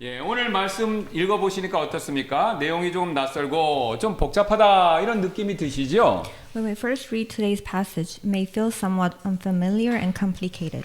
예, 오늘 말씀 읽어보시니까 어떻습니까? 내용이 조금 낯설고 좀 복잡하다 이런 느낌이 드시죠? When we first read today's passage, it may feel somewhat unfamiliar and complicated.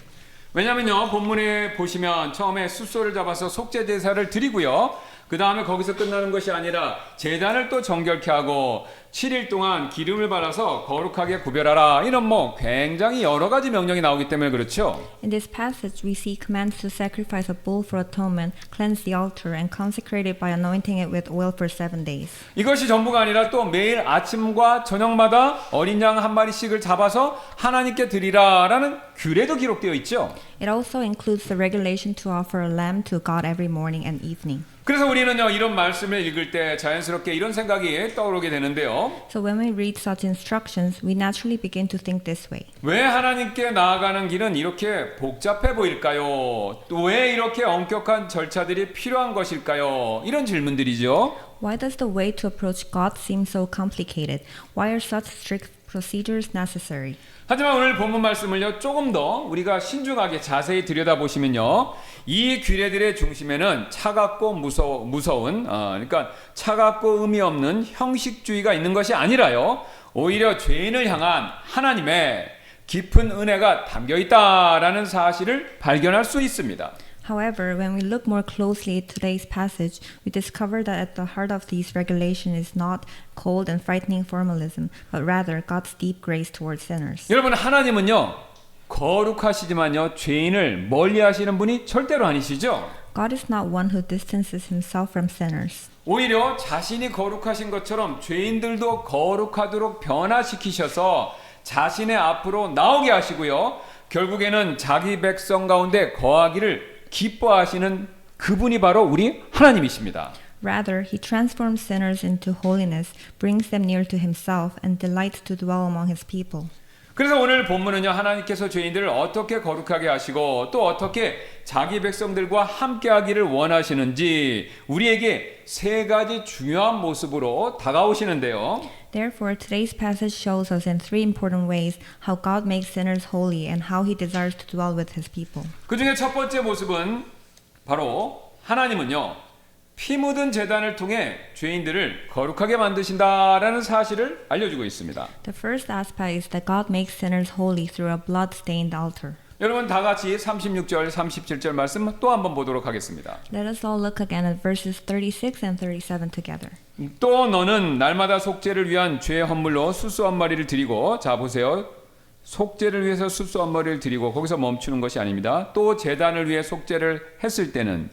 왜냐면요, 본문에 보시면 처음에 숫소를 잡아서 속죄 제사를 드리고요. 그 다음에 거기서 끝나는 것이 아니라 제단을 또 정결케 하고 7일 동안 기름을 발라서 거룩하게 구별하라. 이런 굉장히 여러 가지 명령이 나오기 때문에 그렇죠. In this passage, we see commands to sacrifice a bull for atonement, cleanse the altar, and consecrate it by anointing it with oil for 7 days. 이것이 전부가 아니라 또 매일 아침과 저녁마다 어린 양 한 마리씩을 잡아서 하나님께 드리라라는 규례도 기록되어 있죠. It also includes the regulation to offer a lamb to God every morning and evening. 그래서 우리는요, 이런 말씀을 읽을 때 자연스럽게 이런 생각이 떠오르게 되는데요. So when we read such instructions, we naturally begin to think this way. 왜 하나님께 나아가는 길은 이렇게 복잡해 보일까요? 또 왜 이렇게 엄격한 절차들이 필요한 것일까요? 이런 질문들이죠. Why does the way to approach God seem so complicated? Why are such strict procedures necessary? 하지만 오늘 본문 말씀을요, 조금 더 우리가 신중하게 자세히 들여다보시면요, 이 규례들의 중심에는 차갑고 무서운, 그러니까 차갑고 의미 없는 형식주의가 있는 것이 아니라요, 오히려 죄인을 향한 하나님의 깊은 은혜가 담겨 있다라는 사실을 발견할 수 있습니다. However, when we look more closely at today's passage, we discover that at the heart of these regulations is not cold and frightening formalism, but rather God's deep grace towards sinners. 여러분, 하나님은요, 거룩하시지만요, 죄인을 멀리하시는 분이 절대로 아니시죠. God is not one who distances himself from sinners. 오히려 자신이 거룩하신 것처럼 죄인들도 거룩하도록 변화시키셔서 자신의 앞으로 나오게 하시고요, 결국에는 자기 백성 가운데 거하기를 기뻐하시는 그분이 바로 우리 하나님이십니다. Rather, he transforms sinners into holiness, brings them near to himself, and delights to dwell among his people. 그래서 오늘 본문은요, 하나님께서 죄인들을 어떻게 거룩하게 하시고 또 어떻게 자기 백성들과 함께 하기를 원하시는지 우리에게 세 가지 중요한 모습으로 다가오시는데요. Therefore, today's passage shows us in 3 important ways how God makes sinners holy and how he desires to dwell with his people. 그 중에 첫 번째 모습은 바로 하나님은요, 피 묻은 제단을 통해 죄인들을 거룩하게 만드신다라는 사실을 알려주고 있습니다. The first aspect is that God makes sinners holy through a blood-stained altar. 여러분 다 같이 36절, 37절 말씀 또 한번 보도록 하겠습니다. Let us all look again at verses 36 and 37 together. 또 너는 날마다 속죄를 위한 죄 헌물로 수수 한 마리를 드리고, 자 보세요. 속죄를 위해서 수수 한 마리를 드리고 거기서 멈추는 것이 아닙니다. 또 제단을 위해 속죄를 했을 때는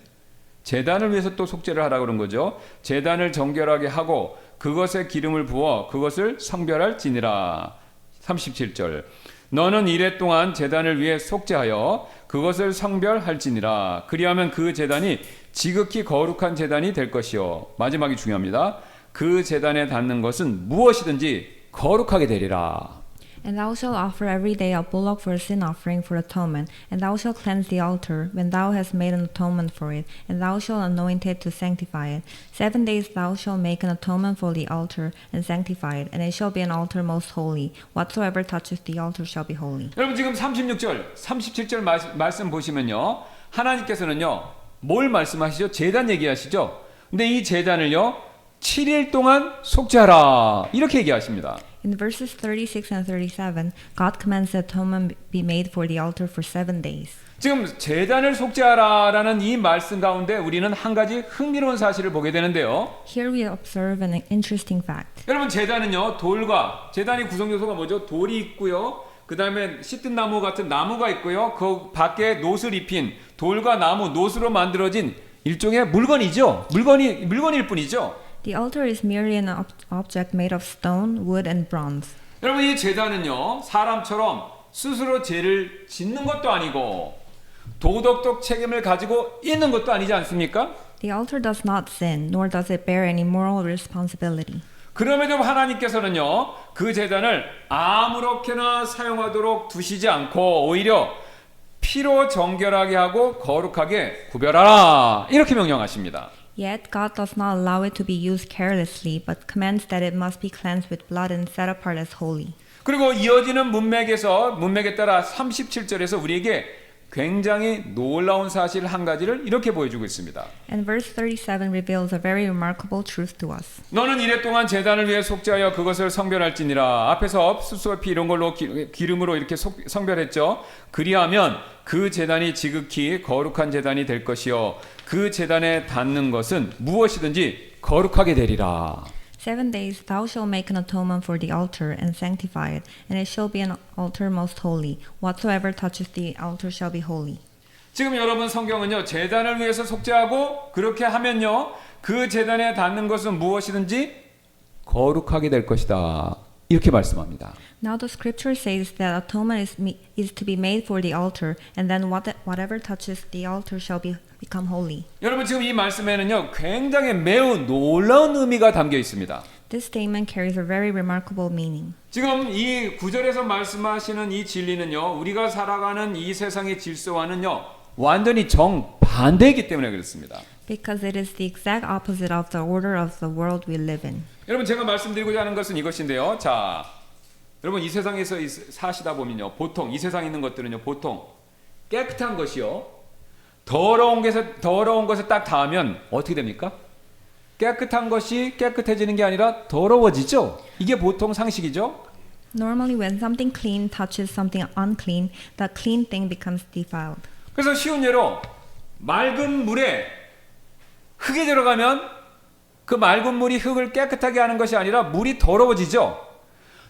제단을 위해서 또 속죄를 하라 그런 거죠. 제단을 정결하게 하고 그것에 기름을 부어 그것을 성별할지니라. 37절. 너는 이래 동안 제단을 위해 속죄하여 그것을 성별할지니라. 그리하면 그 제단이 지극히 거룩한 제단이 될 것이요. 마지막이 중요합니다. 그 제단에 닿는 것은 무엇이든지 거룩하게 되리라. And thou shalt offer every day a bullock for a sin offering for atonement, and thou shalt cleanse the altar when thou hast made an atonement for it, and thou shalt anoint it to sanctify it. 7 days thou shalt make an atonement for the altar and sanctify it, and it shall be an altar most holy. Whatsoever toucheth the altar shall be holy. 여러분 지금 36절, 37절 말씀 보시면요, 하나님께서는요 뭘 말씀하시죠? 제단 얘기하시죠? 근데 이 제단을요 7일 동안 속죄하라 이렇게 얘기하십니다. In verses 36 and 37, God commands the atonement be made for the altar for 7 days. 지금 제단을 속죄하라라는 이 말씀 가운데 우리는 한 가지 흥미로운 사실을 보게 되는데요. Here we observe an interesting fact. 여러분 제단은요 제단의 구성 요소가 뭐죠? 돌이 있고요. 그 다음에 시든 나무 같은 나무가 있고요. 그 밖에 노스를 입힌 돌과 나무, 노스로 만들어진 일종의 물건이죠. 물건일 뿐이죠. The altar is merely an object made of stone, wood, and bronze. 여러분 이 제단은요 사람처럼 스스로 죄를 짓는 것도 아니고 도덕적 책임을 가지고 있는 것도 아니지 않습니까? The altar does not sin, nor does it bear any moral responsibility. 그럼에도 하나님께서는요 그 제단을 아무렇게나 사용하도록 두시지 않고 오히려 피로 정결하게 하고 거룩하게 구별하라 이렇게 명령하십니다. Yet God does not allow it to be used carelessly, but commands that it must be cleansed with blood and set apart as holy. 그리고 이어지는 문맥에 따라 37절에서 우리에게 굉장히 놀라운 사실 한 가지를 이렇게 보여주고 있습니다. And verse 37 reveals a very remarkable truth to us. 너는 이래 동안 제단을 위해 속죄하여 그것을 성별할지니라. 앞에서 수수와 피 이런 걸로 기름으로 이렇게 성별했죠. 그리하면 그 제단이 지극히 거룩한 제단이 될 것이요 그 제단에 닿는 것은 무엇이든지 거룩하게 되리라. 7 days thou shalt make an atonement for the altar and sanctify it, and it shall be an altar most holy. Whatsoever touches the altar shall be holy. 지금 여러분 성경은요 제단을 위해서 속죄하고 그렇게 하면요 그 제단에 닿는 것은 무엇이든지 거룩하게 될 것이다 이렇게 말씀합니다. Now the scripture says that atonement is to be made for the altar, and then whatever touches the altar shall become holy. 여러분 지금 이 말씀에는요 굉장히 매우 놀라운 의미가 담겨 있습니다. This statement carries a very remarkable meaning. 지금 이 구절에서 말씀하시는 이 진리는요 우리가 살아가는 이 세상의 질서와는요 완전히 정반대이기 때문에 그렇습니다. Because it is the exact opposite of the order of the world we live in. 여러분 제가 말씀드리고자 하는 것은 이것인데요. 자, 여러분 이 세상에서 사시다 보면요 보통 이 세상에 있는 것들은요 보통 깨끗한 것이요 더러운 것에 딱 닿으면 어떻게 됩니까? 깨끗한 것이 깨끗해지는 게 아니라 더러워지죠. 이게 보통 상식이죠. Normally when something clean touches something unclean, the clean thing becomes defiled. 그래서 쉬운 예로 맑은 물에 흙이 들어가면 그 맑은 물이 흙을 깨끗하게 하는 것이 아니라 물이 더러워지죠.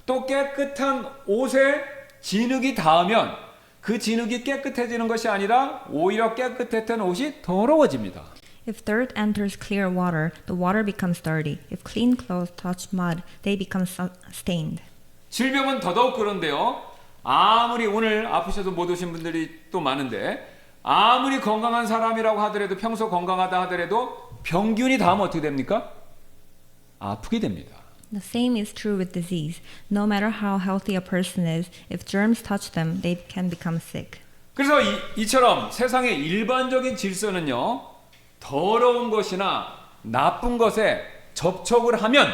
또 깨끗한 옷에 진흙이 닿으면 그 진흙이 깨끗해지는 것이 아니라 오히려 깨끗했던 옷이 더러워집니다. If dirt enters clear water, the water becomes dirty. If clean clothes touch mud, they become stained. 질병은 더더욱 그런데요. 아무리 오늘 아프셔도 못 오신 분들이 또 많은데 아무리 건강한 사람이라고 하더라도 평소 건강하다 하더라도 병균이 닿으면 어떻게 됩니까? 아프게 됩니다. The same is true with disease. No matter how healthy a person is, if germs touch them, they can become sick. 그래서 이처럼 세상의 일반적인 질서는요. 더러운 것이나 나쁜 것에 접촉을 하면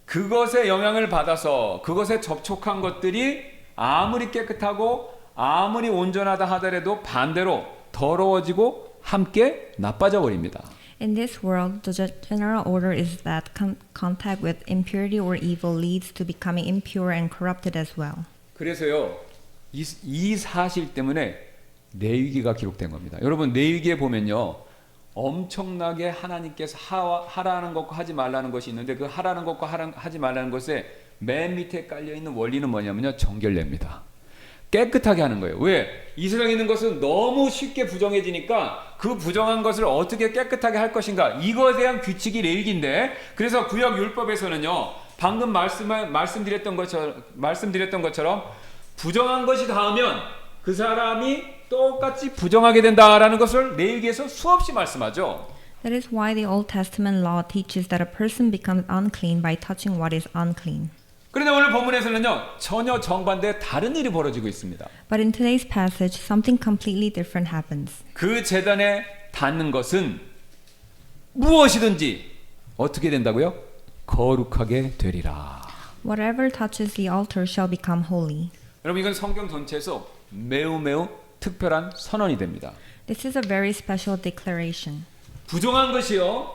그것에 영향을 받아서 그것에 접촉한 것들이 아무리 깨끗하고 아무리 온전하다 하더라도 반대로 더러워지고 함께 나빠져 버립니다. In this world, the general order is that contact with impurity or evil leads to becoming impure and corrupted as well. 그래서요, 이 사실 때문에 레위기가 기록된 겁니다. 여러분 레위기에 보면요, 엄청나게 하나님께서 하라는 것과 하지 말라는 것이 있는데 그 하라는 것과 하지 말라는 것에 맨 밑에 깔려 있는 원리는 뭐냐면요, 정결례입니다. 깨끗하게 하는 거예요. 왜? 이 세상에 있는 것은 너무 쉽게 부정해지니까 그 부정한 것을 어떻게 깨끗하게 할 것인가, 이거에 대한 규칙이 레위기인데, 그래서 구약 율법에서는요 방금 말씀드렸던 것처럼 부정한 것이 닿으면 그 사람이 똑같이 부정하게 된다라는 것을 레위기에서 수없이 말씀하죠. That is why the Old Testament law teaches that a person becomes unclean by touching what is unclean. 그런데 오늘 본문에서는요 전혀 정반대의 다른 일이 벌어지고 있습니다. But in today's passage, something completely different happens. 그 제단에 닿는 것은 무엇이든지 어떻게 된다고요? 거룩하게 되리라. Whatever touches the altar shall become holy. 여러분 이건 성경 전체에서 매우 특별한 선언이 됩니다. This is a very special declaration. 부정한 것이요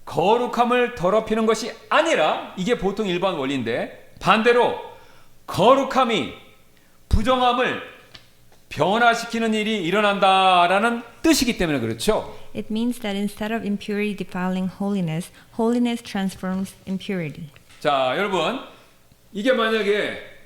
거룩함을 더럽히는 것이 아니라, 이게 보통 일반 원리인데 반대로 거룩함이 부정함을 변화시키는 일이 일어난다라는 뜻이기 때문에 그렇죠. It means that instead of impurity defiling holiness, holiness transforms impurity. 자, 여러분 이게 만약에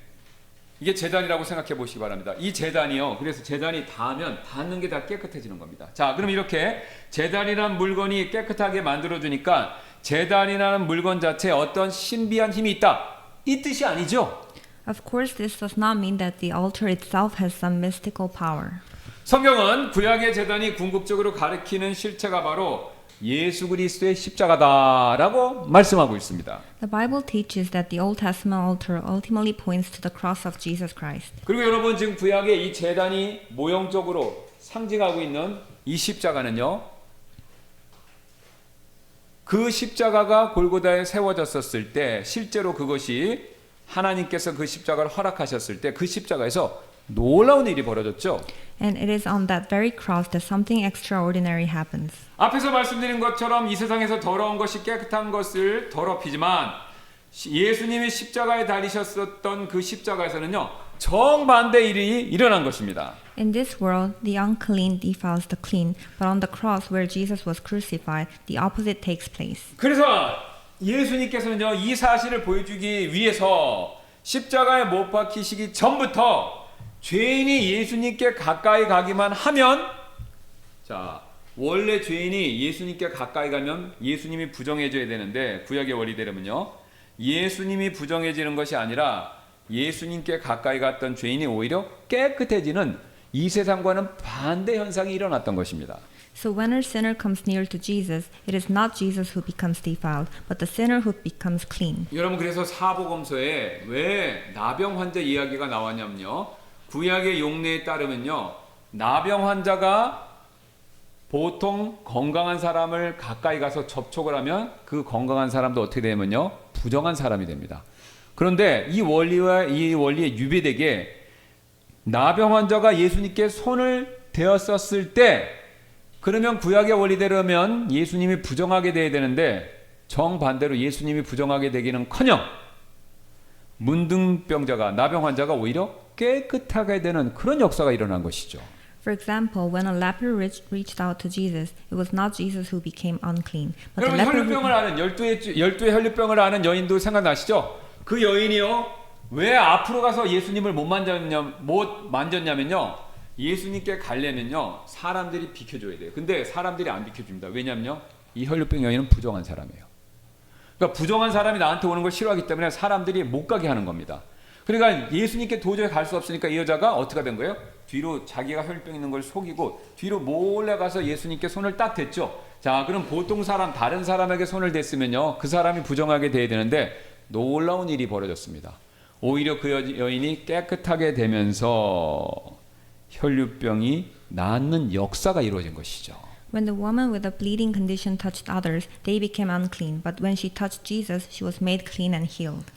이게 제단이라고 생각해 보시기 바랍니다. 이 제단이요, 그래서 제단이 닿는 게 다 깨끗해지는 겁니다. 자, 그럼 이렇게 제단이라는 물건이 깨끗하게 만들어주니까 제단이라는 물건 자체에 어떤 신비한 힘이 있다, 이 뜻이 아니죠. Of course, this does not mean that the altar itself has some mystical power. 성경은 구약의 제단이 궁극적으로 가리키는 실체가 바로 예수 그리스도의 십자가다라고 말씀하고 있습니다. The Bible teaches that the Old Testament altar ultimately points to the cross of Jesus Christ. 그리고 여러분 지금 구약의 이 제단이 모형적으로 상징하고 있는 이 십자가는요, 그 십자가가 골고다에 세워졌었을 때 실제로 그것이 하나님께서 그 십자가를 허락하셨을 때 그 십자가에서 놀라운 일이 벌어졌죠. And it is on that very cross that something extraordinary happens. 앞에서 말씀드린 것처럼 이 세상에서 더러운 것이 깨끗한 것을 더럽히지만 예수님이 십자가에 달리셨었던 그 십자가에서는요, 정반대 일이 일어난 것입니다. In this world, the unclean defiles the clean, but on the cross where Jesus was crucified, the opposite takes place. 그래서 예수님께서는요, 이 사실을 보여주기 위해서 십자가에 못 박히시기 전부터 죄인이 예수님께 가까이 가기만 하면, 자, 원래 죄인이 예수님께 가까이 가면 예수님이 부정해져야 되는데, 구약의 원리대로면요, 예수님이 부정해지는 것이 아니라 예수님께 가까이 갔던 죄인이 오히려 깨끗해지는 이 세상과는 반대 현상이 일어났던 것입니다. So when a sinner comes near to Jesus, it is not Jesus who becomes defiled, but the sinner who becomes clean. 여러분, 그래서 사복음서에 왜 나병 환자 이야기가 나왔냐면요, 구약의 용례에 따르면요, 나병 환자가 보통 건강한 사람을 가까이 가서 접촉을 하면 그 건강한 사람도 어떻게 되면요, 부정한 사람이 됩니다. 그런데 이 원리에 유배되게 나병 환자가 예수님께 손을 대었었을 때, 그러면 구약의 원리대로면 예수님이 부정하게 돼야 되는데, 정반대로 예수님이 부정하게 되기는커녕 문둥병자가, 나병 환자가 오히려 깨끗하게 되는 그런 역사가 일어난 것이죠. For example, when a leper reached out to Jesus, it was not Jesus who became unclean, but the 여러분, leper 혈류병을 아는 열두의 혈류병을 아는 여인도 생각나시죠? 그 여인이요, 왜 앞으로 가서 예수님을 못 만졌냐면요, 예수님께 가려면요, 사람들이 비켜줘야 돼요. 근데 사람들이 안 비켜줍니다. 왜냐면요, 이 혈류병 여인은 부정한 사람이에요. 그러니까 부정한 사람이 나한테 오는 걸 싫어하기 때문에 사람들이 못 가게 하는 겁니다. 그러니까 예수님께 도저히 갈 수 없으니까 이 여자가 어떻게 된 거예요? 뒤로 자기가 혈병 있는 걸 속이고 뒤로 몰래 가서 예수님께 손을 딱 댔죠. 자, 그럼 보통 사람, 다른 사람에게 손을 댔으면요, 그 사람이 부정하게 돼야 되는데 놀라운 일이 벌어졌습니다. 오히려 그 여인이 깨끗하게 되면서 혈류병이 낫는 역사가 이루어진 것이죠. When the woman with a bleeding condition touched others, they became unclean, but when she touched Jesus, she was made clean and healed.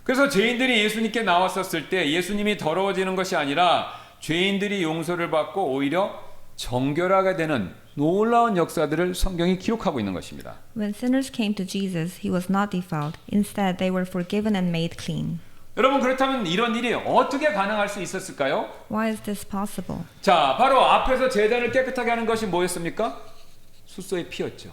그래서 죄인들이 예수님께 나왔었을 때 예수님이 더러워지는 것이 아니라 죄인들이 용서를 받고 오히려 정결하게 되는 놀라운 역사들을 성경이 기록하고 있는 것입니다. When sinners came to Jesus, he was not defiled. Instead, they were forgiven and made clean. 여러분, 그렇다면 이런 일이 어떻게 가능할 수 있었을까요? Why is this possible? 자, 바로 앞에서 제단을 깨끗하게 하는 것이 뭐였습니까? 숫소의 피였죠.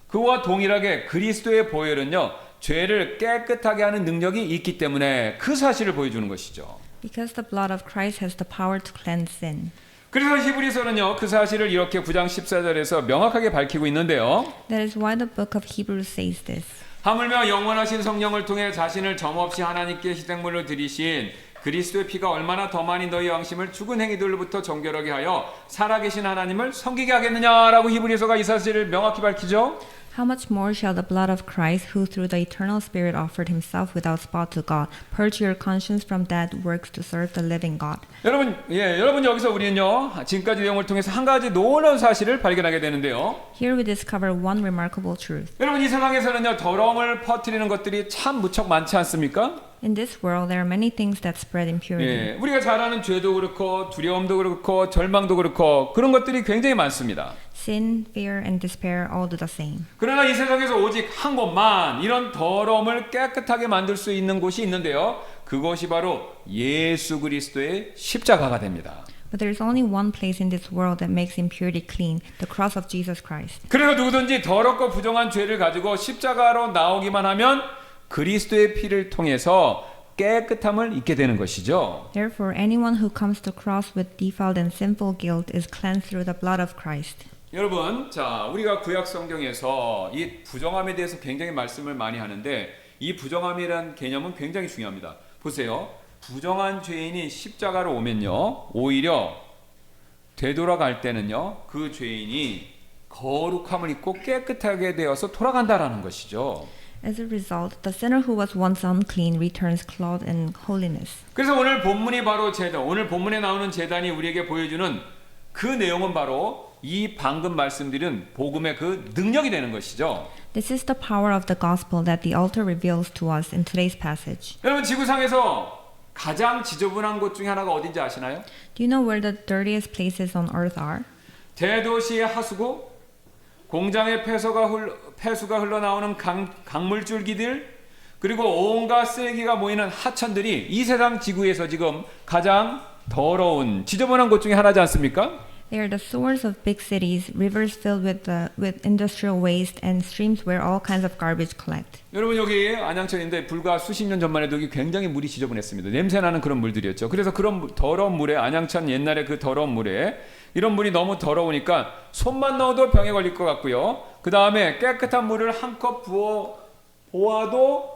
그와 동일하게 그리스도의 보혈은요, 죄를 깨끗하게 하는 능력이 있기 때문에 그 사실을 보여주는 것이죠. Because the blood of Christ has the power to cleanse sin. 그래서 히브리서는요, 그 사실을 이렇게 9장 14절에서 명확하게 밝히고 있는데요. That is why the book of Hebrews says this. 하물며 영원하신 성령을 통해 자신을 점없이 하나님께 희생물로 드리신 그리스도의 피가 얼마나 더 많이 너희 양심을 죽은 행위들로부터 정결하게 하여 살아계신 하나님을 섬기게 하겠느냐라고 히브리서가 이 사실을 명확히 밝히죠. How much more shall the blood of Christ, who through the eternal Spirit offered himself without spot to God, purge your conscience from dead works to serve the living God? 여러분 여기서 우리는요, 지금까지 내용을 통해서 한 가지 놀라운 사실을 발견하게 되는데요. Here we discover one remarkable truth. 여러분, 이 세상에서는요, 더러움을 퍼뜨리는 것들이 참 무척 많지 않습니까? In this world, there are many things that spread impurity. 우리가 잘 아는 죄도 그렇고 두려움도 그렇고 절망도 그렇고 그런 것들이 굉장히 많습니다. Sin, fear, and despair all do the same. 그러나 이 세상에서 오직 한 곳만 이런 더러움을 깨끗하게 만들 수 있는 곳이 있는데요. 그것이 바로 예수 그리스도의 십자가가 됩니다. But there is only one place in this world that makes impurity clean, the cross of Jesus Christ. 그래서 누구든지 더럽고 부정한 죄를 가지고 십자가로 나오기만 하면 그리스도의 피를 통해서 깨끗함을 입게 되는 것이죠. Therefore, anyone who comes to the cross with defiled and sinful guilt is cleansed through the blood of Christ. 여러분, 자, 우리가 구약 성경에서 이 부정함에 대해서 굉장히 말씀을 많이 하는데 이 부정함이라는 개념은 굉장히 중요합니다. 보세요. 부정한 죄인이 십자가로 오면요, 오히려 되돌아갈 때는요, 그 죄인이 거룩함을 입고 깨끗하게 되어서 돌아간다라는 것이죠. As a result, the sinner who was once unclean returns clothed in holiness. 그래서 오늘 본문이 바로 제단, 오늘 본문에 나오는 제단이 우리에게 보여주는 그 내용은 바로 이 방금 말씀드린 복음의 그 능력이 되는 것이죠. This is the power of the gospel that the altar reveals to us in today's passage. 여러분, 지구상에서 가장 지저분한 곳 중에 하나가 어딘지 아시나요? Do you know where the dirtiest places on earth are? 대도시의 하수구, 공장의 폐수가 흘러나오는 강물줄기들, 그리고 온갖 쓰레기가 모이는 하천들이 이 세상 지구에서 지금 가장 더러운 지저분한 곳 중에 하나지 않습니까? They are the sewers of big cities, rivers filled with industrial waste, and streams where all kinds of garbage collect. 여러분 여기 안양천인데 불과 수십 년 전만 해도 여기 굉장히 물이 지저분했습니다. 냄새나는 그런 물들이었죠. 그래서 그런 더러운 물에 안양천 옛날에 그 더러운 물에 이런 물이 너무 더러우니까 손만 넣어도 병에 걸릴 것 같고요. 그 다음에 깨끗한 물을 한 컵 보아도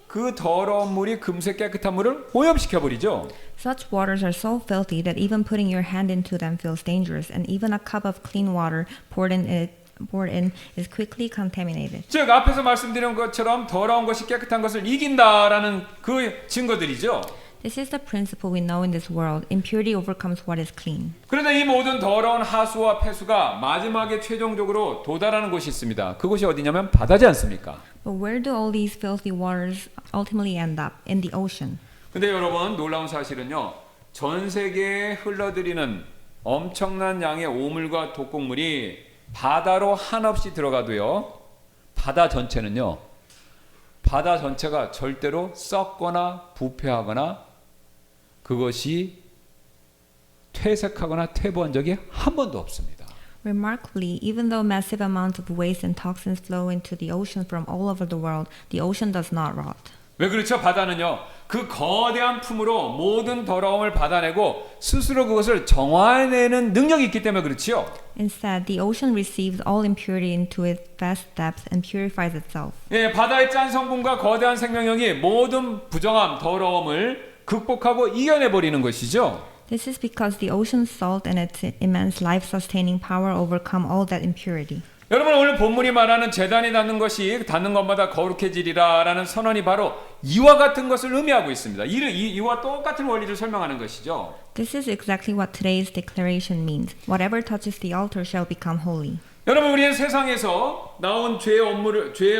그 더러운 물이 금세 깨끗한 물을 오염시켜 버리죠. Such waters are so filthy that even putting your hand into them feels dangerous, and even a cup of clean water poured in is quickly contaminated. 즉 앞에서 말씀드린 것처럼 더러운 것이 깨끗한 것을 이긴다라는 그 증거들이죠. This is the principle we know in this world. Impurity overcomes what is clean. 그런데 이 모든 더러운 하수와 폐수가 마지막에 최종적으로 도달하는 곳이 있습니다. 그곳이 어디냐면 바다지 않습니까? But where do all these filthy waters ultimately end up? In the ocean. 근데 여러분 놀라운 사실은요. 전 세계에 흘러들이는 엄청난 양의 오물과 독곡물이 바다로 한없이 들어가도요. 바다 전체가 절대로 썩거나 부패하거나 그것이 퇴색하거나 퇴보한 적이 한 번도 없습니다. Remarkably, even though massive amounts of waste and toxins flow into the ocean from all over the world, the ocean does not rot. 왜 그렇죠? 바다는요. 그 거대한 품으로 모든 더러움을 받아내고 스스로 그것을 정화해내는 능력이 있기 때문에 그렇지요. Instead, the ocean receives all impurity into its vast depths and purifies itself. 예, 바다의 짠 성분과 거대한 생명력이 모든 부정함, 더러움을 극복하고 이겨내 버리는 것이죠. This is because the ocean's salt and its immense life-sustaining power overcome all that impurity. 여러분 오늘 본문이 말하는 제단이 닿는 것이 닿는 것마다 거룩해지리라라는 선언이 바로 이와 같은 것을 의미하고 있습니다. 이와 똑같은 원리를 설명하는 것이죠. This is exactly what today's declaration means. Whatever touches the altar shall become holy. 여러분 우리는 세상에서 나온 죄의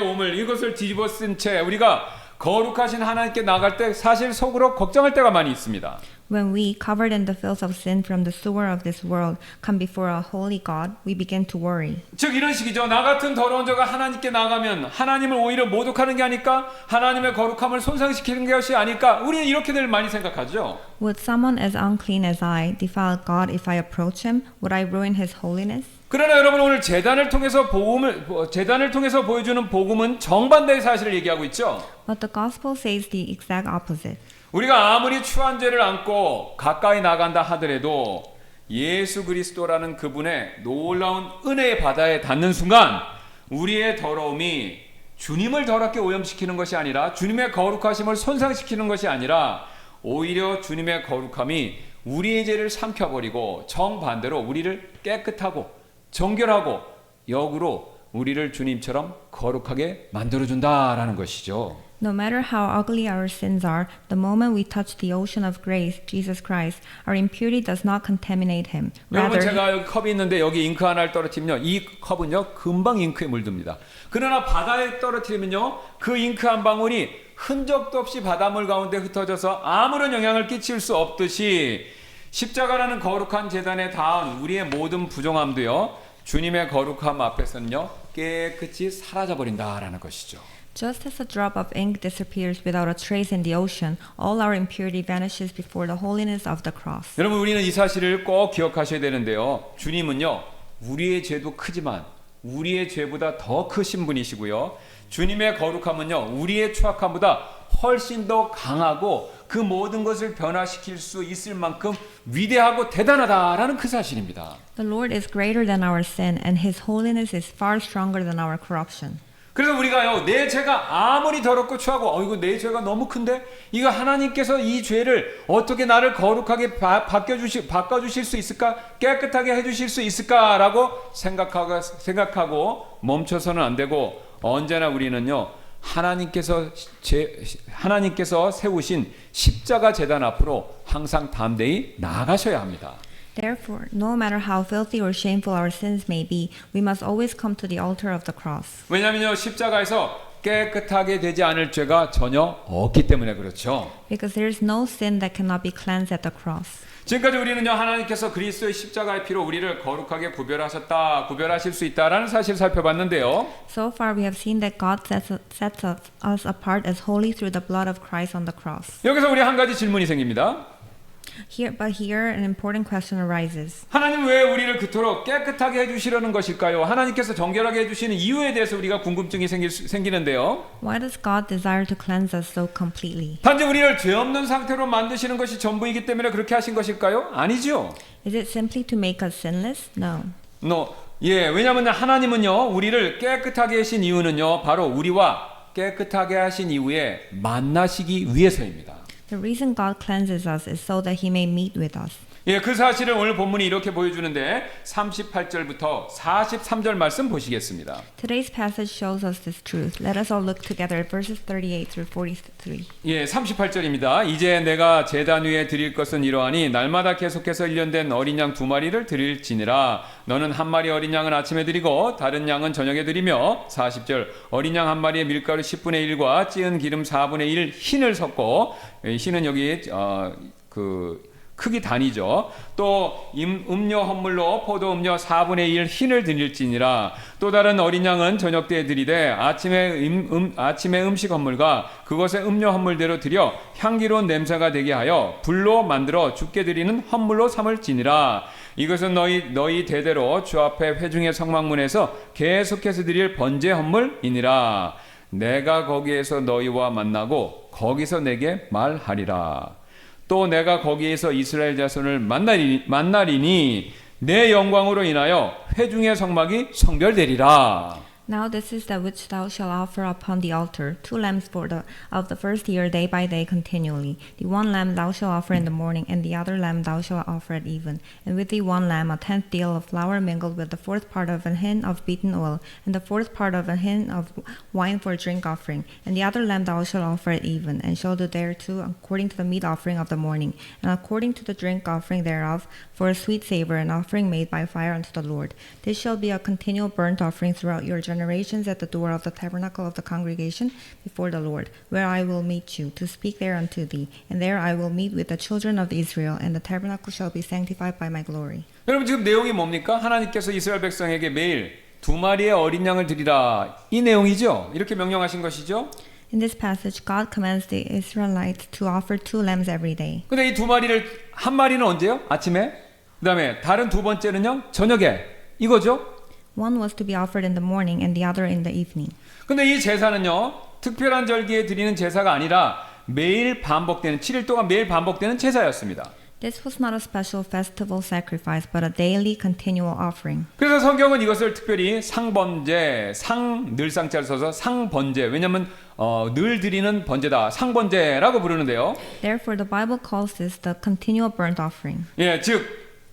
오물 이것을 뒤집어 쓴 채 우리가 거룩하신 하나님께 나갈 때 사실 속으로 걱정할 때가 많이 있습니다. When we, covered in the filth of sin from the sewer of this world, come before a holy God, we begin to worry. 즉 이런 식이죠. 나 같은 더러운 자가 하나님께 나가면 하나님을 오히려 모독하는 게 아닐까? 하나님의 거룩함을 손상시키는 것이 아닐까? 우리는 이렇게들 많이 생각하죠. Would someone as unclean as I defile God if I approach him? Would I ruin his holiness? 그러나 여러분 오늘 제단을 통해서 보여주는 복음은 정반대의 사실을 얘기하고 있죠. But the gospel says the exact opposite. 우리가 아무리 추한 죄를 안고 가까이 나간다 하더라도 예수 그리스도라는 그분의 놀라운 은혜의 바다에 닿는 순간 우리의 더러움이 주님을 더럽게 오염시키는 것이 아니라 주님의 거룩하심을 손상시키는 것이 아니라 오히려 주님의 거룩함이 우리의 죄를 삼켜버리고 정반대로 우리를 깨끗하고 정결하고 역으로 우리를 주님처럼 거룩하게 만들어준다라는 것이죠. No matter how ugly our sins are, the moment we touch the ocean of grace, Jesus Christ, our impurity does not contaminate him. 여러분 Rather, 제가 여기 컵이 있는데 여기 잉크 하나를 떨어뜨리면요. 이 컵은요. 금방 잉크에 물듭니다. 그러나 바다에 떨어뜨리면요. 그 잉크 한 방울이 흔적도 없이 바닷물 가운데 흩어져서 아무런 영향을 끼칠 수 없듯이 십자가라는 거룩한 제단에 닿은 우리의 모든 부정함도요. 주님의 거룩함 앞에서는요. 깨끗이 사라져버린다라는 것이죠. just as a drop of ink disappears without a trace in the ocean, all our impurity vanishes before the holiness of the cross. 여러분 우리는 이 사실을 꼭 기억하셔야 되는데요. 주님은요. 우리의 죄도 크지만 우리의 죄보다 더 크신 분이시고요. 주님의 거룩함은요. 우리의 추악함보다 훨씬 더 강하고 그 모든 것을 변화시킬 수 있을 만큼 위대하고 대단하다라는 그 사실입니다. The Lord is greater than our sin, and His holiness is far stronger than our corruption. 그래서 우리가요, 내 죄가 아무리 더럽고 추하고, 이거 내 죄가 너무 큰데? 이거 하나님께서 이 죄를 어떻게 나를 거룩하게 바꿔주실 수 있을까? 깨끗하게 해주실 수 있을까라고 생각하고 멈춰서는 안 되고, 언제나 우리는요, 하나님께서 세우신 십자가 제단 앞으로 항상 담대히 나아가셔야 합니다. Therefore, no matter how filthy or shameful our sins may be, we must always come to the altar of the cross. 왜냐하면요 십자가에서 깨끗하게 되지 않을 죄가 전혀 없기 때문에 그렇죠. Because there is no sin that cannot be cleansed at the cross. 지금까지 우리는요, 하나님께서 그리스도의 십자가의 피로 우리를 거룩하게 구별하셨다, 구별하실 수 있다라는 사실을 살펴봤는데요. So far, we have seen that God sets us apart as holy through the blood of Christ on the cross. 여기서 우리 한 가지 질문이 생깁니다. But here, an important question arises. 하나님 왜 우리를 그토록 깨끗하게 해주시려는 것일까요? 하나님께서 정결하게 해주시는 이유에 대해서 우리가 궁금증이 생기는데요. Why does God desire to cleanse us so completely? 단지 우리를 죄 없는 상태로 만드시는 것이 전부이기 때문에 그렇게 하신 것일까요? 아니죠. Is it simply to make us sinless? No. 왜냐하면 하나님은요, 우리를 깨끗하게 하신 이유는요, 바로 우리와 깨끗하게 하신 이후에 만나시기 위해서입니다. The reason God cleanses us is so that He may meet with us. 그 사실을 오늘 본문이 이렇게 보여주는데 38절부터 43절 말씀 보시겠습니다. Today's passage shows us this truth. Let us all look together at verses 38 through 43. 38절입니다. 이제 내가 제단 위에 드릴 것은 이러하니 날마다 계속해서 1년 된 어린 양 2마리를 드릴지니라. 너는 한 마리 어린 양은 아침에 드리고 다른 양은 저녁에 드리며 40절 어린 양 한 마리에 밀가루 10분의 1과 찌은 기름 4분의 1 흰을 섞고 흰은 여기 크기 단위죠. 또 음료 헌물로 포도 음료 4분의 1 흰을 드릴지니라. 또 다른 어린 양은 저녁 때에 드리되 아침에 음식 헌물과 그것의 음료 헌물대로 드려 향기로운 냄새가 되게 하여 불로 만들어 주께 드리는 헌물로 삼을지니라. 이것은 너희 대대로 주 앞에 회중의 성막문에서 계속해서 드릴 번제 헌물이니라. 내가 거기에서 너희와 만나고 거기서 내게 말하리라. 또 내가 거기에서 이스라엘 자손을 만나리니 내 영광으로 인하여 회중의 성막이 성별되리라. Now this is that which thou shalt offer upon the altar, 2 lambs of the first year day by day continually. The one lamb thou shalt offer in the morning, and the other lamb thou shalt offer at even. And with the one lamb 1/10 deal of flour mingled with the 4th part of an hin of beaten oil, and the 4th part of an hin of wine for a drink offering. And the other lamb thou shalt offer at even, and shall do thereto according to the meat offering of the morning, and according to the drink offering thereof, for a sweet savor, an offering made by fire unto the Lord. This shall be a continual burnt offering throughout your generations at the door of the tabernacle of the congregation before the Lord, where I will meet you, to speak there unto thee. And there I will meet with the children of Israel, and the tabernacle shall be sanctified by my glory. 여러분 지금 내용이 뭡니까? 하나님께서 이스라엘 백성에게 매일 2마리의 어린 양을 드리라. 이 내용이죠. 이렇게 명령하신 것이죠. In this passage, God commands the Israelites to offer 2 lambs every day. 근데 이 2마리를 한 마리는 언제요? 아침에. 그다음에 다른 두 번째는요? 저녁에. 이거죠? One was to be offered in the morning and the other in the evening. 근데 이 제사는요, 특별한 절기에 드리는 제사가 아니라 매일 반복되는 7일 동안 매일 반복되는 제사였습니다. This was not a special festival sacrifice, but a daily continual offering. 그래서 성경은 이것을 특별히 상번제, 늘상자를 써서 상번제. 왜냐하면 늘 드리는 번제다, 상번제라고 부르는데요. Therefore, the Bible calls this the continual burnt offering. 즉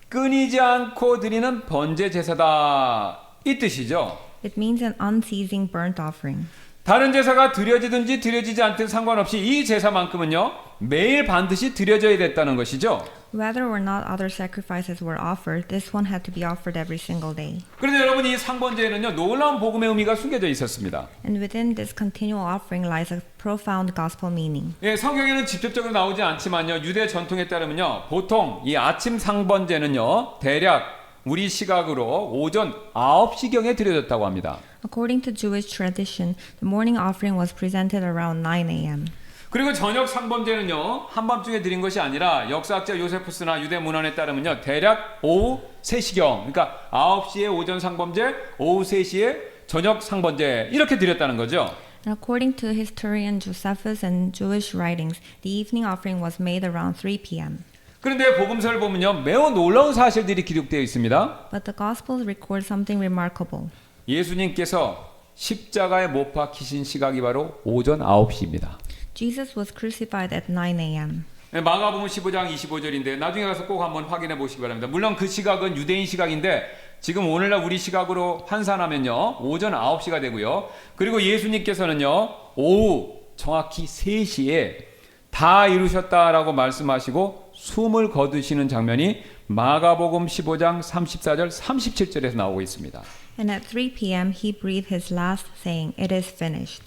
끊이지 않고 드리는 번제 제사다. 이 뜻이죠. It means an unceasing burnt offering. 다른 제사가 드려지든지 드려지지 않든 상관없이 이 제사만큼은요, 매일 반드시 드려져야 됐다는 것이죠. Whether or not other sacrifices were offered, this one had to be offered every single day. 그런데 여러분 이 상번제에는요, 놀라운 복음의 의미가 숨겨져 있었습니다. And within this continual offering lies a profound gospel meaning. 성경에는 직접적으로 나오지 않지만요, 유대 전통에 따르면요, 보통 이 아침 상번제는요, 대략 우리 시각으로 오전 9시경에 드려졌다고 합니다. According to Jewish tradition, the morning offering was presented around 9 a.m. 그리고 저녁 상번제는요, 한밤중에 드린 것이 아니라 역사학자 요세푸스나 유대 문헌에 따르면요, 대략 오후 3시경, 그러니까 9시에 오전 상번제, 오후 3시에 저녁 상번제 이렇게 드렸다는 거죠. And according to historian Josephus and Jewish writings, the evening offering was made around 3 p.m. 그런데 복음서를 보면요, 매우 놀라운 사실들이 기록되어 있습니다. But the Gospels record something remarkable. 예수님께서 십자가에 못 박히신 시각이 바로 오전 9시입니다. Jesus was crucified at 9 a.m. 마가복음 15장 25절인데 나중에 가서 꼭 한번 확인해 보시기 바랍니다. 물론 그 시각은 유대인 시각인데 지금 오늘날 우리 시각으로 환산하면요, 오전 9시가 되고요. 그리고 예수님께서는요, 오후 정확히 3시에 다 이루셨다라고 말씀하시고 숨을 거두시는 장면이 마가복음 15장 34절 37절에서 나오고 있습니다. And at 3 p.m. he breathed his last, saying, "It is finished."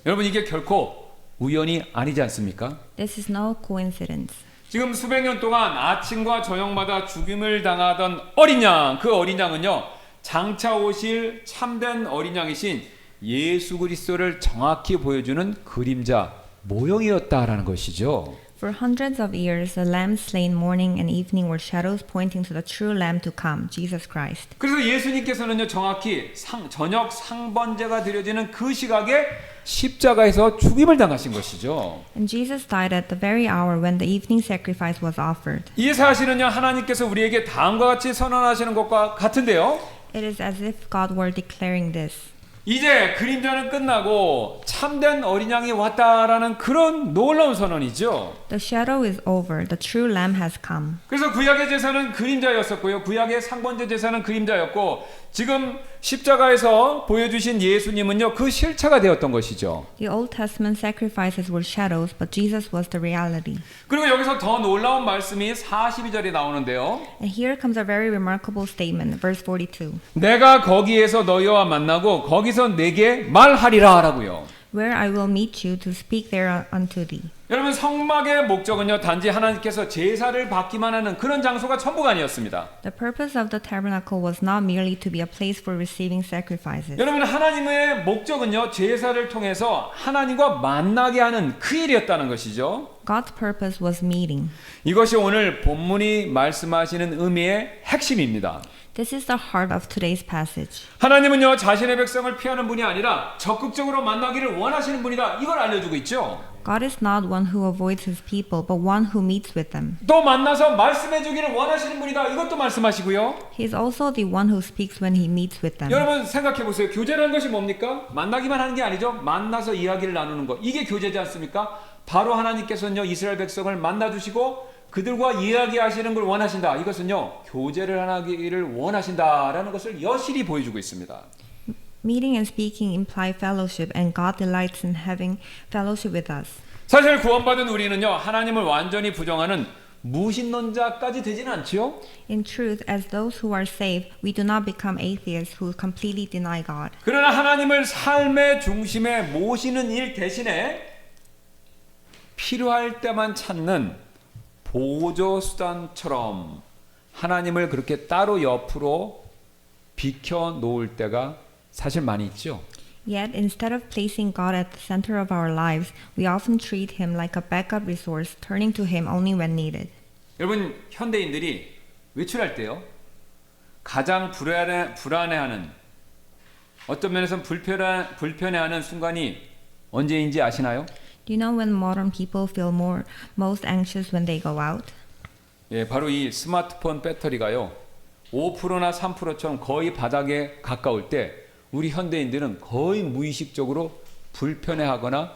여러분 이게 결코 우연이 아니지 않습니까? This is no coincidence. 지금 수백 년 동안 아침과 저녁마다 죽임을 당하던 어린 양, 그 어린 양은요, 장차 오실 참된 어린 양이신 예수 그리스도를 정확히 보여주는 그림자, 모형이었다라는 것이죠. For hundreds of years, the lambs slain morning and evening were shadows pointing to the true lamb to come, Jesus Christ. 그래서 예수님께서는요, 정확히 저녁 상번제가 드려지는 그 시각에 십자가에서 죽임을 당하신 것이죠. And Jesus died at the very hour when the evening sacrifice was offered. 이 사실은요, 하나님께서 우리에게 다음과 같이 선언하시는 것과 같은데요. It is as if God were declaring this. 이제 그림자는 끝나고 참된 어린 양이 왔다라는 그런 놀라운 선언이죠. The shadow is over, the true lamb has come. 그래서 구약의 제사는 그림자였었고요. 구약의 상번제 제사는 그림자였고 지금 십자가에서 보여주신 예수님은요. 그 실체가 되었던 것이죠. The Old Testament sacrifices were shadows, but Jesus was the reality. 그리고 여기서 더 놀라운 말씀이 42절에 나오는데요. And here comes a very remarkable statement, verse 42. 내가 거기에서 너희와 만나고 거기서 내게 말하리라 라고요. Where I will meet you to speak there unto thee. 여러분 성막의 목적은요. 단지 하나님께서 제사를 받기만 하는 그런 장소가 전부가 아니었습니다. The purpose of the tabernacle was not merely to be a place for receiving sacrifices. 여러분 하나님의 목적은요. 제사를 통해서 하나님과 만나게 하는 그 일이었다는 것이죠. God's purpose was meeting. 이것이 오늘 본문이 말씀하시는 의미의 핵심입니다. This is the heart of today's passage. 하나님은요. 자신의 백성을 피하는 분이 아니라 적극적으로 만나기를 원하시는 분이다. 이걸 알려주고 있죠. God is not one who avoids his people, but one who meets with them. 또 만나서 말씀해 주기를 원하시는 분이다. 이것도 말씀하시고요. He is also the one who speaks when he meets with them. 여러분 생각해 보세요. 교제라는 것이 뭡니까? 만나기만 하는 게 아니죠. 만나서 이야기를 나누는 것. 이게 교제지 않습니까? 바로 하나님께서는요. 이스라엘 백성을 만나 주시고 그들과 이야기하시는 걸 원하신다. 이것은요. 교제를 하기를 원하신다라는 것을 여실히 보여주고 있습니다. Meeting and speaking imply fellowship, and God delights in having fellowship with us. 사실 구원받은 우리는요. 하나님을 완전히 부정하는 무신론자까지 되지는 않지요. In truth, as those who are saved, we do not become atheists who completely deny God. 그러나 하나님을 삶의 중심에 모시는 일 대신에 필요할 때만 찾는 보조 수단처럼 하나님을 그렇게 따로 옆으로 비켜 놓을 때가 사실 많이 있죠. Yet, instead of placing God at the center of our lives, we often treat him like a backup resource, turning to him only when needed. 여러분 현대인들이 외출할 때요 가장 불안해하는 어떤 면에서는 불편해하는 순간이 언제인지 아시나요? Do you know when modern people feel most anxious when they go out? 예, 바로 이 스마트폰 배터리가요 5%나 3%처럼 거의 바닥에 가까울 때 우리 현대인들은 거의 무의식적으로 불편해하거나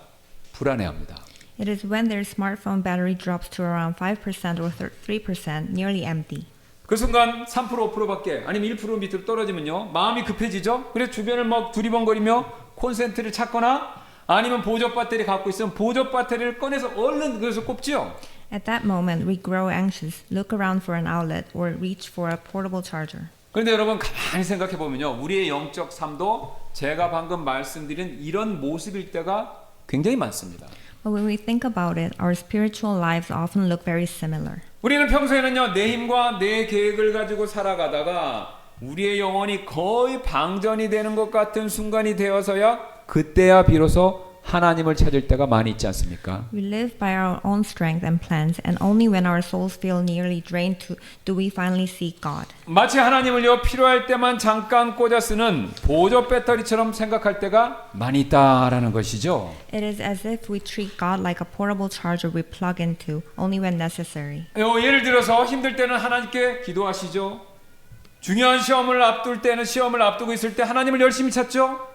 불안해합니다. It is when their smartphone battery drops to around 5% or 3%, nearly empty. 그 순간 3% 5%밖에 아니면 1% 밑으로 떨어지면요 마음이 급해지죠. 그래서 주변을 막 두리번거리며 콘센트를 찾거나 아니면 보조 배터리 갖고 있으면 보조 배터리를 꺼내서 얼른 그래서 꼽지요. At that moment, we grow anxious, look around for an outlet, or reach for a portable charger. 그런데 여러분 가만히 생각해 보면요 우리의 영적 삶도 제가 방금 말씀드린 이런 모습일 때가 굉장히 많습니다. But when we think about it, our spiritual lives often look very similar. 우리는 평소에는요 내 힘과 내 계획을 가지고 살아가다가 우리의 영혼이 거의 방전이 되는 것 같은 순간이 되어서야 그때야 비로소 하나님을 찾을 때가 많이 있지 않습니까? We live by our own strength and plans, and only when our souls feel nearly drained do we finally seek God. 마치 하나님을요 필요할 때만 잠깐 꽂아 쓰는 보조 배터리처럼 생각할 때가 많이 있다라는 것이죠. It is as if we treat God like a portable charger we plug into only when necessary. 예를 들어서 힘들 때는 하나님께 기도하시죠. 중요한 시험을 앞둘 때는 시험을 앞두고 있을 때 하나님을 열심히 찾죠.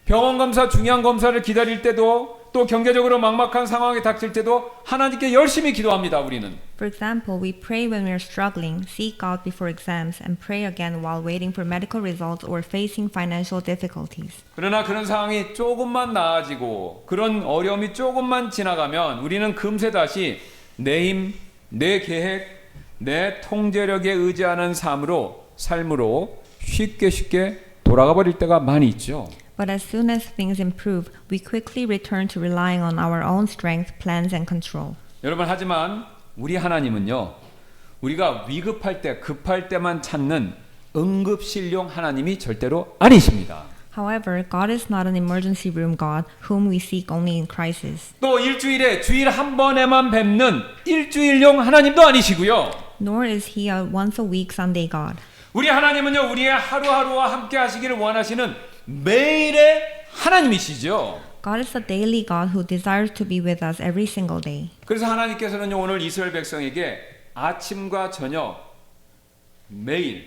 병원 검사, 중요한 검사를 기다릴 때도 또 경제적으로 막막한 상황에 닥칠 때도 하나님께 열심히 기도합니다. 우리는. For example, we pray when we are struggling, seek God before exams, and pray again while waiting for medical results or facing financial difficulties. 그러나 그런 상황이 조금만 나아지고 그런 어려움이 조금만 지나가면 우리는 금세 다시 내 힘, 내 계획, 내 통제력에 의지하는 삶으로 쉽게 돌아가 버릴 때가 많이 있죠. But as soon as things improve, we quickly return to relying on our own strength, plans, and control. 여러분 하지만 우리 하나님은요. 우리가 위급할 때 급할 때만 찾는 응급실용 하나님이 절대로 아니십니다. However, God is not an emergency room God whom we seek only in crisis. 또 일주일에 주일 한 번에만 뵙는 일주일용 하나님도 아니시고요. Nor is He a once a week Sunday God. 우리 하나님은요. 우리의 하루하루와 함께 하시기를 원하시는 매일의 하나님이시죠. God is a daily God who desires to be with us every single day. 그래서 하나님께서는요. 오늘 이스라엘 백성에게 아침과 저녁 매일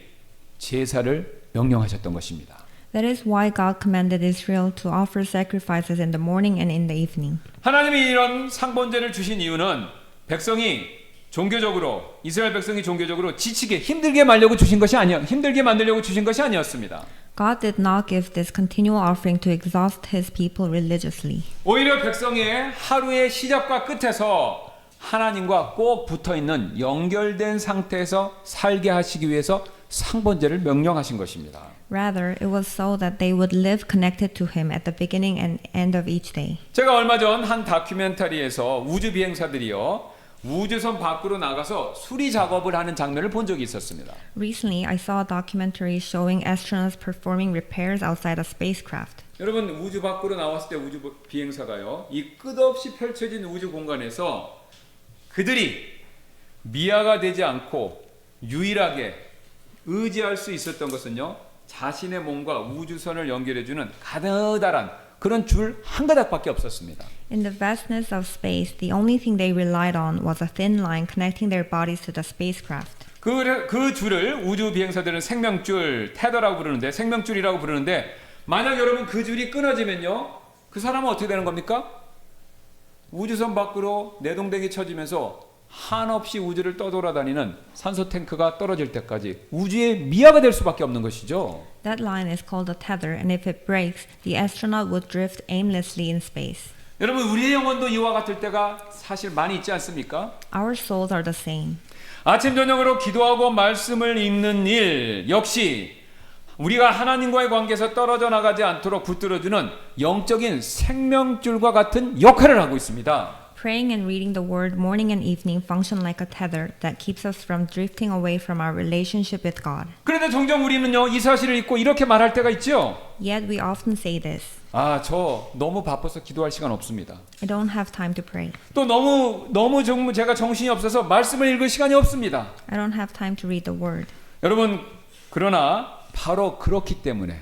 제사를 명령하셨던 것입니다. That is why God commanded Israel to offer sacrifices in the morning and in the evening. 하나님이 이런 상번제를 주신 이유는 백성이 종교적으로 이스라엘 백성이 종교적으로 지치게 힘들게 힘들게 만들려고 주신 것이 아니었습니다. God did not give this continual offering to exhaust His people religiously. 오히려 백성의 하루의 시작과 끝에서 하나님과 꼭 붙어 있는 연결된 상태에서 살게 하시기 위해서 상번제를 명령하신 것입니다. Rather, it was so that they would live connected to Him at the beginning and end of each day. 제가 얼마 전 한 다큐멘터리에서 우주 비행사들이요 우주선 밖으로 나가서 수리 작업을 하는 장면을 본 적이 있었습니다. Recently, I saw a documentary showing astronauts performing repairs outside a spacecraft. 여러분 우주 밖으로 나왔을 때 우주 비행사가요 이 끝없이 펼쳐진 우주 공간에서 그들이 미아가 되지 않고 유일하게 의지할 수 있었던 것은요 자신의 몸과 우주선을 연결해주는 가느다란 그런 줄 한 가닥밖에 없었습니다. In the vastness of space, the only thing they relied on was a thin line connecting their bodies to the spacecraft. 그 줄을 우주 비행사들은 생명줄, 테더라고 부르는데 생명줄이라고 부르는데 만약 여러분 그 줄이 끊어지면요 그 사람은 어떻게 되는 겁니까? 우주선 밖으로 내동댕이 쳐지면서 한없이 우주를 떠돌아다니는 산소 탱크가 떨어질 때까지 우주의 미아가 될 수밖에 없는 것이죠. That line is called a tether, and if it breaks, the astronaut would drift aimlessly in space. 여러분 우리의 영혼도 이와 같을 때가 사실 많이 있지 않습니까? Our souls are the same. 아침 저녁으로 기도하고 말씀을 읽는 일 역시 우리가 하나님과의 관계에서 떨어져 나가지 않도록 붙들어주는 영적인 생명줄과 같은 역할을 하고 있습니다. Praying and reading the Word morning and evening function like a tether that keeps us from drifting away from our relationship with God. 그런데 종종 우리는요 이 사실을 잊고 이렇게 말할 때가 있죠. Yet we often say this. 저 너무 바빠서 기도할 시간 없습니다. I don't have time to pray. 또 너무 제가 정신이 없어서 말씀을 읽을 시간이 없습니다. I don't have time to read the Word. 여러분 그러나 바로 그렇기 때문에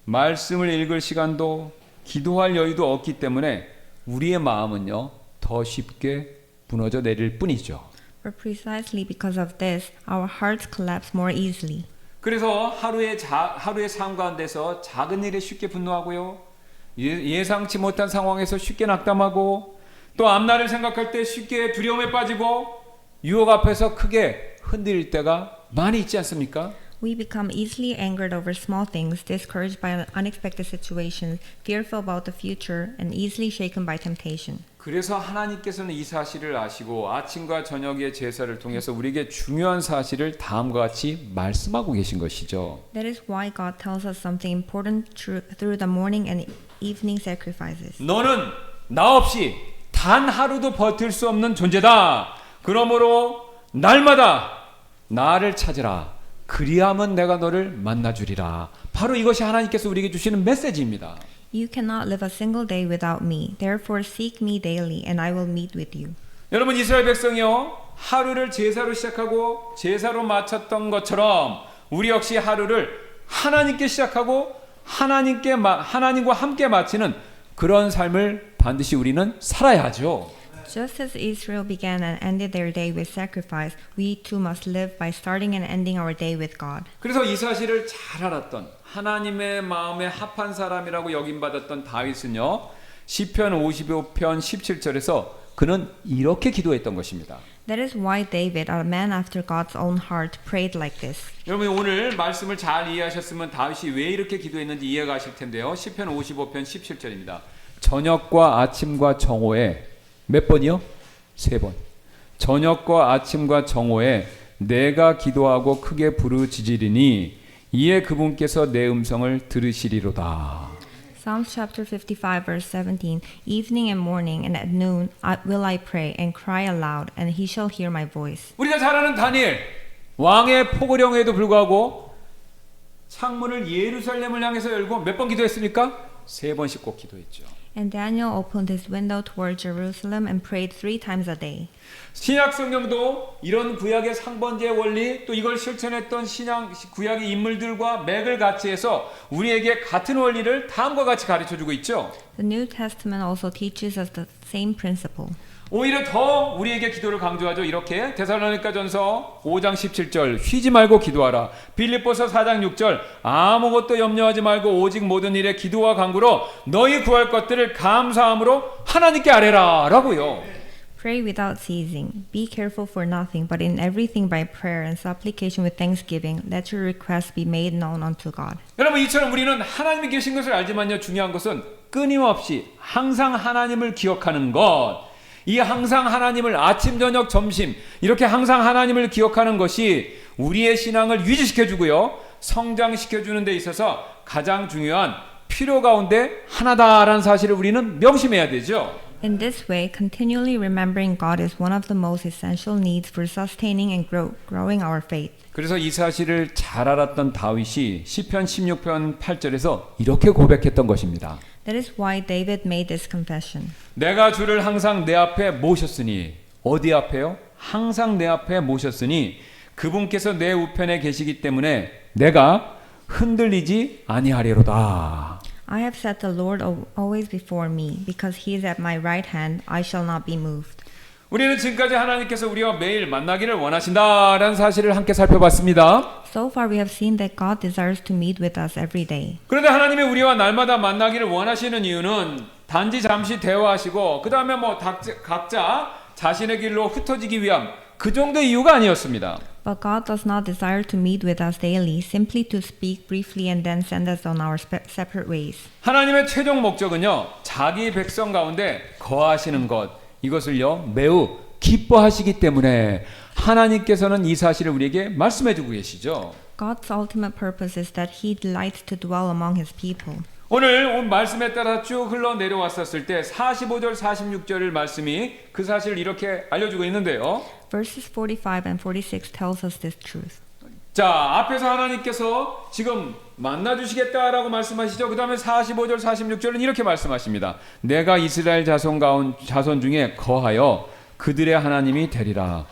말씀을 읽을 시간도 기도할 여유도 없기 때문에 우리의 마음은요 더 쉽게 무너져 내릴 뿐이죠. But precisely because of this, our hearts collapse more easily. 그래서 하루의 삶 가운데서 작은 일에 쉽게 분노하고요. 예상치 못한 상황에서 쉽게 낙담하고 또 앞날을 생각할 때 쉽게 두려움에 빠지고 유혹 앞에서 크게 흔들릴 때가 많이 있지 않습니까? We become easily angered over small things, discouraged by unexpected situations, fearful about the future, and easily shaken by temptation. 그래서 하나님께서는 이 사실을 아시고 아침과 저녁의 제사를 통해서 우리에게 중요한 사실을 다음과 같이 말씀하고 계신 것이죠. That is why God tells us something important through the morning and evening sacrifices. 너는 나 없이 단 하루도 버틸 수 없는 존재다. 그러므로 날마다 나를 찾으라. 그리하면 내가 너를 만나주리라. 바로 이것이 하나님께서 우리에게 주시는 메시지입니다. You cannot live a single day without me. Therefore seek me daily, and I will meet with you. 여러분 이스라엘 백성이요 하루를 제사로 시작하고 제사로 마쳤던 것처럼 우리 역시 하루를 하나님께 시작하고 하나님과 함께 마치는 그런 삶을 반드시 우리는 살아야 하죠. Just as Israel began and ended their day with sacrifice, we too must live by starting and ending our day with God. 그래서 이 사실을 잘 알았던 하나님의 마음에 합한 사람이라고 여김받았던 다윗은요 시편 55편 17절에서 그는 이렇게 기도했던 것입니다. That is why David, a man after God's own heart, prayed like this. 여러분 오늘 말씀을 잘 이해하셨으면 다윗이 왜 이렇게 기도했는지 이해가 가실 텐데요. 시편 55편 17절입니다. 저녁과 아침과 정오에 몇 번이요? 3번. 저녁과 아침과 정오에 내가 기도하고 크게 부르짖으리니 이에 그분께서 내 음성을 들으시리로다. Psalms chapter 55 verse 17. Evening and morning and at noon will I pray and cry aloud, and he shall hear my voice. 우리가 잘 아는 다니엘, 왕의 포고령에도 불구하고 창문을 예루살렘을 향해서 열고 몇 번 기도했습니까? 3번씩 꼭 기도했죠. And Daniel opened his window toward Jerusalem and prayed 3 times a day. 신약 성경도 이런 구약의 상번제 원리 또 이걸 실천했던 신약 구약의 인물들과 맥을 같이 해서 우리에게 같은 원리를 다음과 같이 가르쳐주고 있죠. The New Testament also teaches us the same principle. 오히려 더 우리에게 기도를 강조하죠. 이렇게 데살로니가전서 5장 17절 쉬지 말고 기도하라. 빌립보서 4장 6절 아무것도 염려하지 말고 오직 모든 일에 기도와 간구로 너희 구할 것들을 감사함으로 하나님께 아뢰라 라고요. Pray without ceasing. Be careful for nothing, but in everything by prayer and supplication with thanksgiving, let your requests be made known unto God. 여러분 이처럼 우리는 하나님이 계신 것을 알지만요. 중요한 것은 끊임없이 항상 하나님을 기억하는 것. 이 항상 하나님을 아침, 저녁, 점심 이렇게 항상 하나님을 기억하는 것이 우리의 신앙을 유지시켜주고요. 성장시켜주는 데 있어서 가장 중요한 필요 가운데 하나다라는 사실을 우리는 명심해야 되죠. In this way, continually remembering God is one of the most essential needs for sustaining and growing our faith. 그래서 이 사실을 잘 알았던 다윗이 시편 16편 8절에서 이렇게 고백했던 것입니다. That is why David made this confession. 내가 주를 항상 내 앞에 모셨으니 어디 앞에요? 항상 내 앞에 모셨으니 그분께서 내 우편에 계시기 때문에 내가 흔들리지 아니하리로다. I have set the Lord always before me, because he is at my right hand, I shall not be moved. 우리는 지금까지 하나님께서 우리와 매일 만나기를 원하신다라는 사실을 함께 살펴봤습니다. So far we have seen that God desires to meet with us every day. 그런데 하나님이 우리와 날마다 만나기를 원하시는 이유는 단지 잠시 대화하시고 그 다음에 각자 자신의 길로 흩어지기 위함 그 정도의 이유가 아니었습니다. But God does not desire to meet with us daily, simply to speak briefly and then send us on our separate ways. 하나님의 최종 목적은요, 자기 백성 가운데 거하시는 것, 이것을요 매우 기뻐하시기 때문에 하나님께서는 이 사실을 우리에게 말씀해주고 계시죠. God's ultimate purpose is that He delights to dwell among His people. 오늘 말씀에 따라 쭉 흘러내려왔었을 때 45절 46절의 말씀이 그 사실을 이렇게 알려주고 있는데요. Verses 45 and 46 tells us this truth. 자, 앞에서 하나님께서 지금 만나주시겠다라고 말씀하시죠. 그 다음에 45절 46절은 이렇게 말씀하십니다. 내가 이스라엘 자손 중에 거하여 그들의 하나님이 되리라.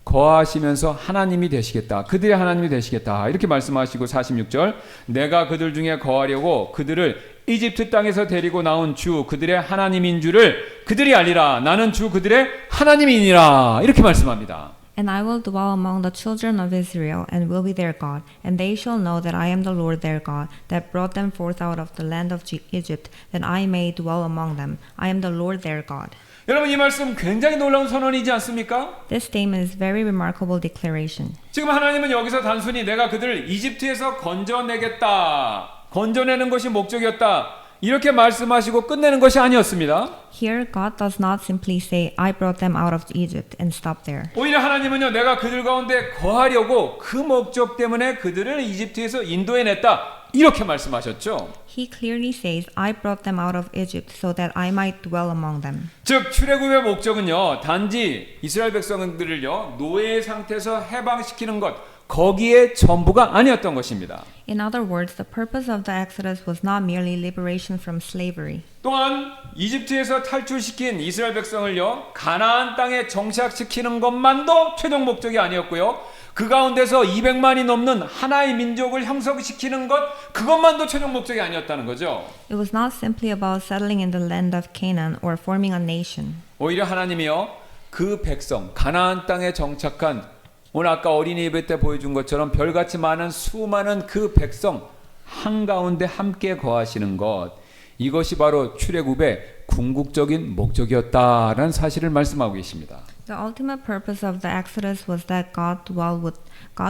거하시면서 하나님이 되시겠다. 그들의 하나님이 되시겠다. 이렇게 말씀하시고 46절 내가 그들 중에 거하려고 그들을 이집트 땅에서 데리고 나온 주 그들의 하나님인 줄을 그들이 알리라. 나는 주 그들의 하나님이니라. 이렇게 말씀합니다. And I will dwell among the children of Israel, and will be their God. And they shall know that I am the Lord their God, that brought them forth out of the land of Egypt, that I may dwell among them. I am the Lord their God. 여러분 이 말씀 굉장히 놀라운 선언이지 않습니까? This statement is very remarkable declaration. 지금 하나님은 여기서 단순히 내가 그들을 이집트에서 건져내겠다. 건져내는 것이 목적이었다. 이렇게 말씀하시고 끝내는 것이 아니었습니다. Here, God does not simply say, I brought them out of Egypt and stop there. 오히려 하나님은요, 내가 그들 가운데 거하려고 그 목적 때문에 그들을 이집트에서 인도해냈다. 이렇게 말씀하셨죠. He clearly says, I brought them out of Egypt so that I might dwell among them. 즉 출애굽의 목적은요, 단지 이스라엘 백성들을요 노예 상태에서 해방시키는 것 거기에 전부가 아니었던 것입니다. In other words, the purpose of the Exodus was not merely liberation from slavery. 또한 이집트에서 탈출시킨 이스라엘 백성을요 가나안 땅에 정착시키는 것만도 최종 목적이 아니었고요. 그 가운데서 200만이 넘는 하나의 민족을 형성시키는 것 그것만도 최종 목적이 아니었다는 거죠. It was not simply about settling in the land of Canaan or forming a nation. 오히려 하나님이요 그 백성 가나안 땅에 정착한 오늘 아까 어린이 예배 때 보여준 것처럼 별같이 많은 수많은 그 백성 한가운데 함께 거하시는 것 이것이 바로 출애굽의 궁극적인 목적이었다라는 사실을 말씀하고 계십니다. The ultimate purpose of the Exodus was that God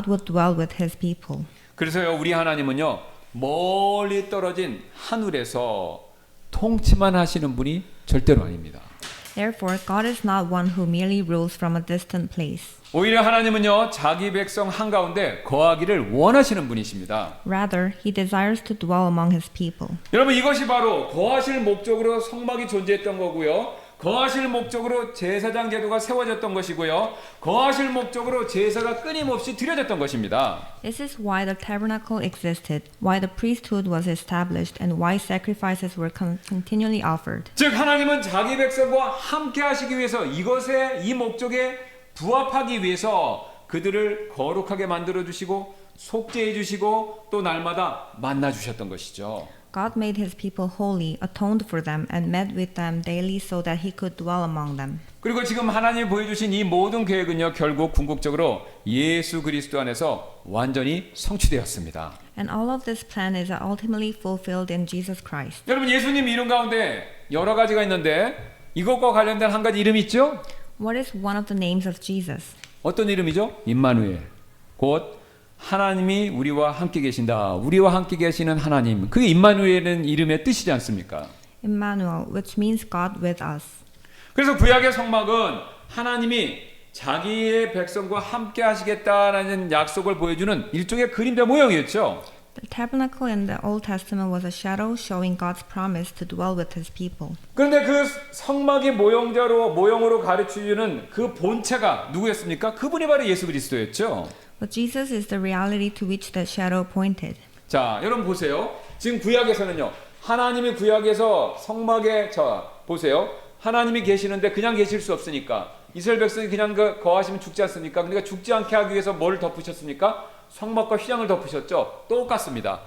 would dwell with His people. 그래서요 우리 하나님은요 멀리 떨어진 하늘에서 통치만 하시는 분이 절대로 아닙니다. Therefore, God is not one who merely rules from a distant place. 오히려 하나님은요 자기 백성 한가운데 거하기를 원하시는 분이십니다. Rather, he desires to dwell among his people. 여러분 이것이 바로 거하실 목적으로 성막이 존재했던 거고요. 거하실 목적으로 제사장 제도가 세워졌던 것이고요. 거하실 목적으로 제사가 끊임없이 드려졌던 것입니다. This is why the tabernacle existed, why the priesthood was established, and why sacrifices were continually offered. 즉 하나님은 자기 백성과 함께 하시기 위해서 이 목적에 부합하기 위해서 그들을 거룩하게 만들어 주시고 속죄해 주시고 또 날마다 만나 주셨던 것이죠. God made his people holy, atoned for them, and met with them daily so that he could dwell among them. 그리고 지금 하나님이 보여주신 이 모든 계획은요 결국 궁극적으로 예수 그리스도 안에서 완전히 성취되었습니다. And all of this plan is ultimately fulfilled in Jesus Christ. 여러분 예수님 이름 가운데 여러 가지가 있는데 이것과 관련된 한 가지 이름이 있죠? What is one of the names of Jesus? 어떤 이름이죠? 임마누엘. 곧 하나님이 우리와 함께 계신다. 우리와 함께 계시는 하나님. 그게 임마누엘은 이름의 뜻이지 않습니까? Emmanuel, which means God with us. 그래서 구약의 성막은 하나님이 자기의 백성과 함께 하시겠다라는 약속을 보여주는 일종의 그림자 모형이었죠. The tabernacle in the Old Testament was a shadow showing God's promise to dwell with his people. 그런데 그 성막의 모형으로 가르쳐주는 그 본체가 누구였습니까? 그분이 바로 예수 그리스도였죠. But Jesus is the reality to which the shadow pointed. 자, 여러분 보세요. 지금 구약에서는요. 하나님이 구약에서 성막에 보세요. 하나님이 계시는데 그냥 계실 수 없으니까 이스라엘 백성이 그냥 거하시면 죽지 않습니까? 그러니까 죽지 않게 하기 위해서 뭘 덮으셨습니까? 성막과 휘장을 덮으셨죠. 똑같습니다.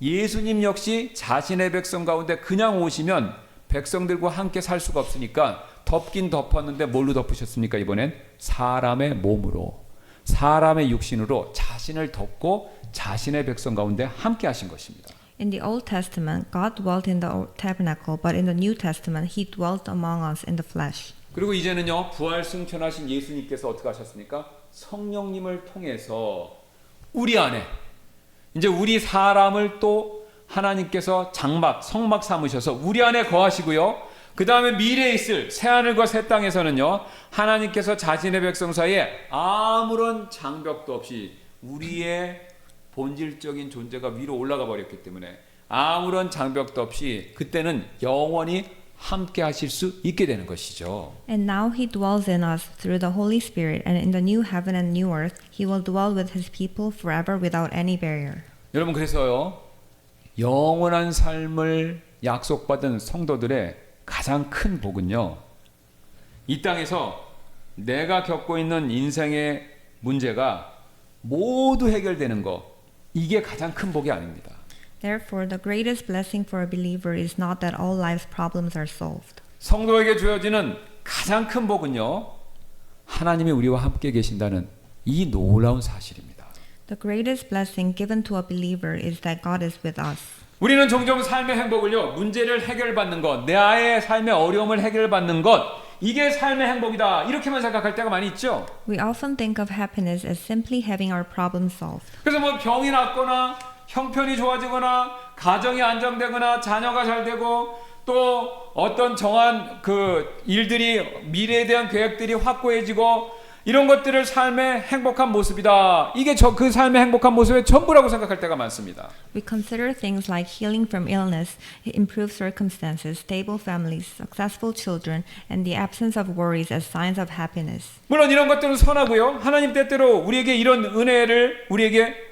예수님 역시 자신의 백성 가운데 그냥 오시면 백성들과 함께 살 수가 없으니까 덮긴 덮었는데 뭘로 덮으셨습니까? 이번엔 사람의 몸으로 사람의 육신으로 자신을 덮고 자신의 백성 가운데 함께 하신 것입니다. In the Old Testament, God dwelt in the tabernacle, but in the New Testament, he dwelt among us in the flesh. 그리고 이제는요 부활 승천하신 예수님께서 어떻게 하셨습니까? 성령님을 통해서 우리 안에 이제 우리 사람을 또 하나님께서 성막 삼으셔서 우리 안에 거하시고요. 그 다음에 미래에 있을 새하늘과 새 땅에서는요 하나님께서 자신의 백성 사이에 아무런 장벽도 없이 우리의 본질적인 존재가 위로 올라가 버렸기 때문에 아무런 장벽도 없이 그때는 영원히 함께 하실 수 있게 되는 것이죠. And now he dwells in us through the Holy Spirit, and in the new heaven and new earth, he will dwell with his people forever without any barrier. 여러분 그래서요 영원한 삶을 약속받은 성도들의 가장 큰 복은요 이 땅에서 내가 겪고 있는 인생의 문제가 모두 해결되는 거 이게 가장 큰 복이 아닙니다. Therefore, the greatest blessing for a believer is not that all life's problems are solved. 성도에게 주어지는 가장 큰 복은요 하나님이 우리와 함께 계신다는 이 놀라운 사실입니다. The greatest blessing given to a believer is that God is with us. 우리는 종종 삶의 행복을요 문제를 해결받는 것, 내 아이의 삶의 어려움을 해결받는 것 이게 삶의 행복이다 이렇게만 생각할 때가 많이 있죠. We often think of happiness as simply having our problems solved. 그래서 뭐 병이 낫거나 형편이 좋아지거나 가정이 안정되거나 자녀가 잘 되고 또 어떤 정한 그 일들이 미래에 대한 계획들이 확고해지고 이런 것들을 삶의 행복한 모습이다. 이게 그 삶의 행복한 모습의 전부라고 생각할 때가 많습니다. We consider things like healing from illness, improved circumstances, stable families, successful children, and the absence of worries as signs of happiness. 물론 이런 것들은 선하고요. 하나님 때때로 우리에게 이런 은혜를 우리에게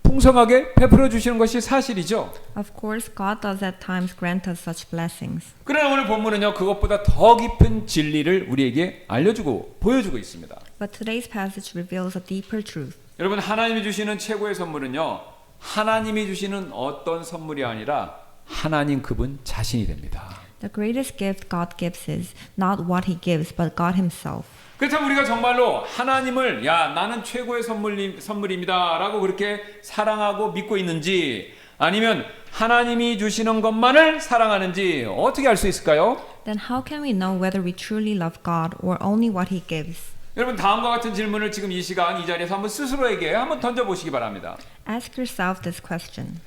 풍성하게 베풀어 주시는 것이 사실이죠. Of course, God does at times grant us such blessings. 그러나 오늘 본문은요. 그것보다 더 깊은 진리를 우리에게 알려주고 보여주고 있습니다. But today's passage reveals a deeper truth. 여러분 하나님이 주시는 최고의 선물은요. 하나님이 주시는 어떤 선물이 아니라 하나님 그분 자신이 됩니다. The greatest gift God gives is not what he gives, but God himself. 그렇다면 우리가 정말로 하나님을 나는 최고의 선물입니다 라고 그렇게 사랑하고 믿고 있는지 아니면 하나님이 주시는 것만을 사랑하는지 어떻게 알 수 있을까요? Then how can we know whether we truly love God or only what he gives? 여러분 다음과 같은 질문을 지금 이 시간 이 자리에서 한번 스스로에게 한번 던져보시기 바랍니다. Ask yourself this question.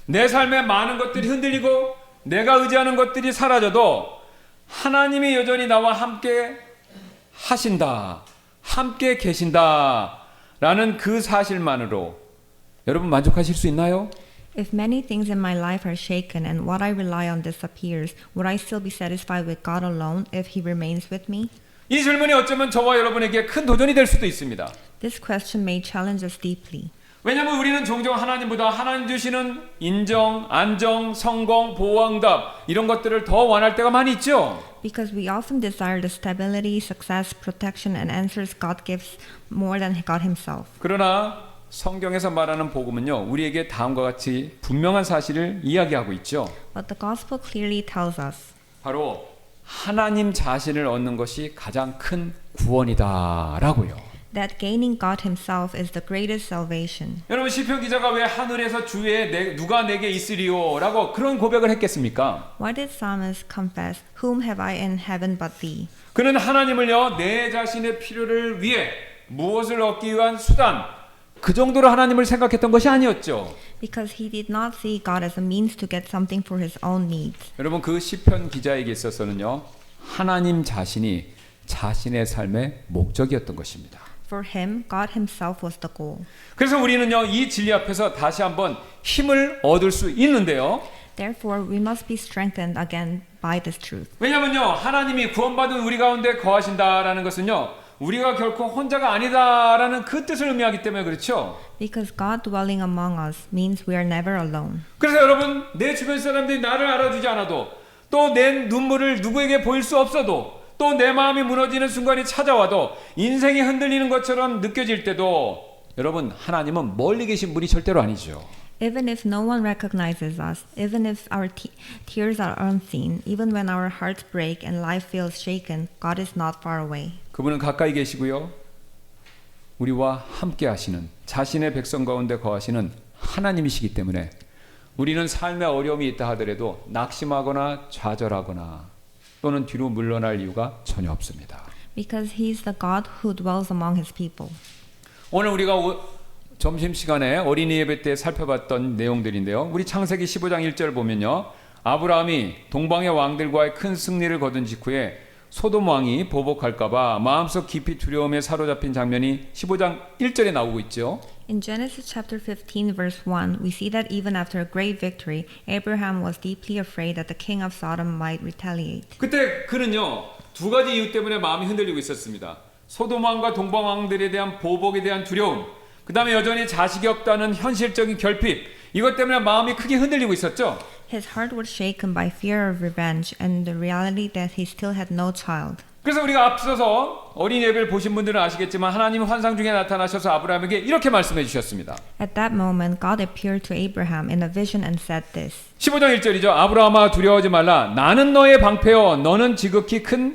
내 삶에 많은 것들이 흔들리고 내가 의지하는 것들이 사라져도 하나님이 여전히 나와 함께 하신다. 함께 계신다라는 그 사실만으로 여러분 만족하실 수 있나요? If many things in my life are shaken and what I rely on disappears, would I still be satisfied with God alone if He remains with me? 이 질문이 어쩌면 저와 여러분에게 큰 도전이 될 수도 있습니다. This question may challenge us deeply. 왜냐하면 우리는 종종 하나님보다 하나님 주시는 인정, 안정, 성공, 보호응답 이런 것들을 더 원할 때가 많이 있죠. Because we often desire the stability, success, protection, and answers God gives more than God Himself. 그러나 성경에서 말하는 복음은요, 우리에게 다음과 같이 분명한 사실을 이야기하고 있죠. But the gospel clearly tells us 바로 하나님 자신을 얻는 것이 가장 큰 구원이다라고요. that gaining God Himself is the greatest salvation. 여러분 시편 기자가 왜 하늘에서 주의 누가 내게 있으리오라고 그런 고백을 했겠습니까? Why did psalmist confess, "Whom have I in heaven but Thee"? 그는 하나님을요, 내 자신의 필요를 위해 무엇을 얻기 위한 수단, 그 정도로 하나님을 생각했던 것이 아니었죠. Because he did not see God as a means to get something for his own needs. 여러분 그 시편 기자에게 있어서는요, 하나님 자신이 자신의 삶의 목적이었던 것입니다. For him, God Himself was the goal. 그래서 우리는요, 이 진리 앞에서 다시 한번 힘을 얻을 수 있는데요. Therefore, we must be strengthened again by this truth. 왜냐면요, 하나님이 구원받은 우리 가운데 거하신다라는 것은요, 우리가 결코 혼자가 아니다라는 그 뜻을 의미하기 때문에 그렇죠. Because God dwelling among us means we are never alone. 그래서 여러분, 내 주변 사람들이 나를 알아주지 않아도, 또 내 눈물을 누구에게 보일 수 없어도, 또 내 마음이 무너지는 순간이 찾아와도, 인생이 흔들리는 것처럼 느껴질 때도, 여러분, 하나님은 멀리 계신 분이 절대로 아니죠. Even if no one recognizes us, even if our tears are unseen, even when our hearts break and life feels shaken, God is not far away. 그분은 가까이 계시고요, 우리와 함께 하시는, 자신의 백성 가운데 거하시는 하나님이시기 때문에 우리는 삶의 어려움이 있다 하더라도 낙심하거나 좌절하거나 또는 뒤로 물러날 이유가 전혀 없습니다. Because He is the God who dwells among His people. 오늘 우리가 점심시간에 어린이 예배 때 살펴봤던 내용들인데요. 우리 창세기 15장 1절 보면요, 아브라함이 동방의 왕들과의 큰 승리를 거둔 직후에 소돔 왕이 보복할까봐 마음속 깊이 두려움에 사로잡힌 장면이 15장 1절에 나오고 있죠. In Genesis chapter 15 verse 1, we see that even after a great victory, Abraham was deeply afraid that the king of Sodom might retaliate. 그때 그는요, 두 가지 이유 때문에 마음이 흔들리고 있었습니다. 소돔 왕과 동방 왕들에 대한 보복에 대한 두려움, 그 다음에 여전히 자식이 없다는 현실적인 결핍, 이것 때문에 마음이 크게 흔들리고 있었죠. His heart was shaken by fear of revenge and the reality that he still had no child. 그래서 우리가 앞서서 어린 예배를 보신 분들은 아시겠지만 하나님은 환상 중에 나타나셔서 아브라함에게 이렇게 말씀해 주셨습니다. At that moment, God appeared to Abraham in a vision and said this. 15장 1절이죠. 아브라함아 두려워하지 말라. 나는 너의 방패요. 너는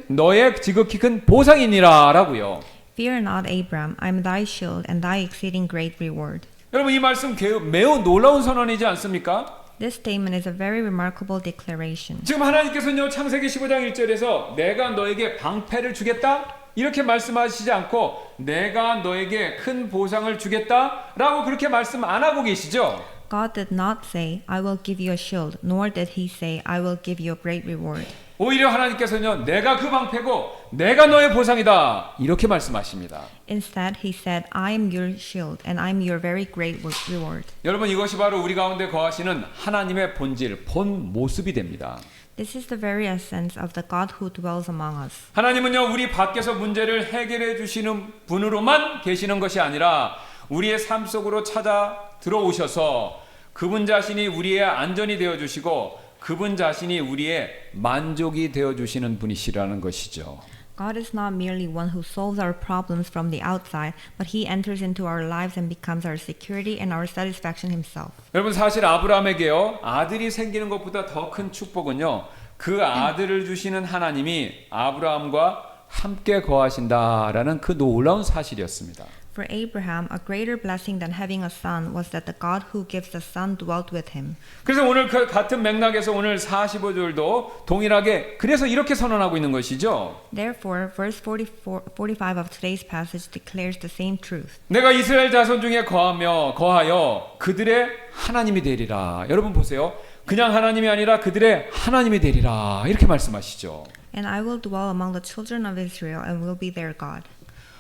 너의 지극히 큰 보상이니라 라고요. Fear not, Abraham, I am thy shield and thy exceeding great reward. 여러분 이 말씀 매우 놀라운 선언이지 않습니까? This statement is a very remarkable declaration. 지금 하나님께서는요, 창세기 15장 1절에서 내가 너에게 방패를 주겠다 이렇게 말씀하시지 않고 내가 너에게 큰 보상을 주겠다라고 그렇게 말씀 안 하고 계시죠? God did not say, I will give you a shield, nor did he say, I will give you a great reward. 오히려 하나님께서는요, 내가 그 방패고 내가 너의 보상이다 이렇게 말씀하십니다. Instead, he said, I am your shield and I am your very great reward. 여러분 이것이 바로 우리 가운데 거하시는 하나님의 본질, 본 모습이 됩니다. This is the very essence of the God who dwells among us. 하나님은요, 우리 밖에서 문제를 해결해 주시는 분으로만 계시는 것이 아니라 우리의 삶 속으로 찾아 들어오셔서 그분 자신이 우리의 안전이 되어 주시고 그분 자신이 우리의 만족이 되어 주시는 분이시라는 것이죠. God is not merely one who solves our problems from the outside, but he enters into our lives and becomes our security and our satisfaction himself. 여러분 사실 아브라함에게요, 아들이 생기는 것보다 더 큰 축복은요, 그 아들을 주시는 하나님이 아브라함과 함께 거하신다라는 그 놀라운 사실이었습니다. For Abraham, a greater blessing than having a son was that the God who gives the son dwelt with him. 그래서 오늘 그 같은 맥락에서 오늘 45절도 동일하게 그래서 이렇게 선언하고 있는 것이죠. Therefore, verse 45 of today's passage declares the same truth. 내가 이스라엘 자손 중에 거하여 그들의 하나님이 되리라. 여러분 보세요. 그냥 하나님이 아니라 그들의 하나님이 되리라. 이렇게 말씀하시죠. And I will dwell among the children of Israel and will be their God.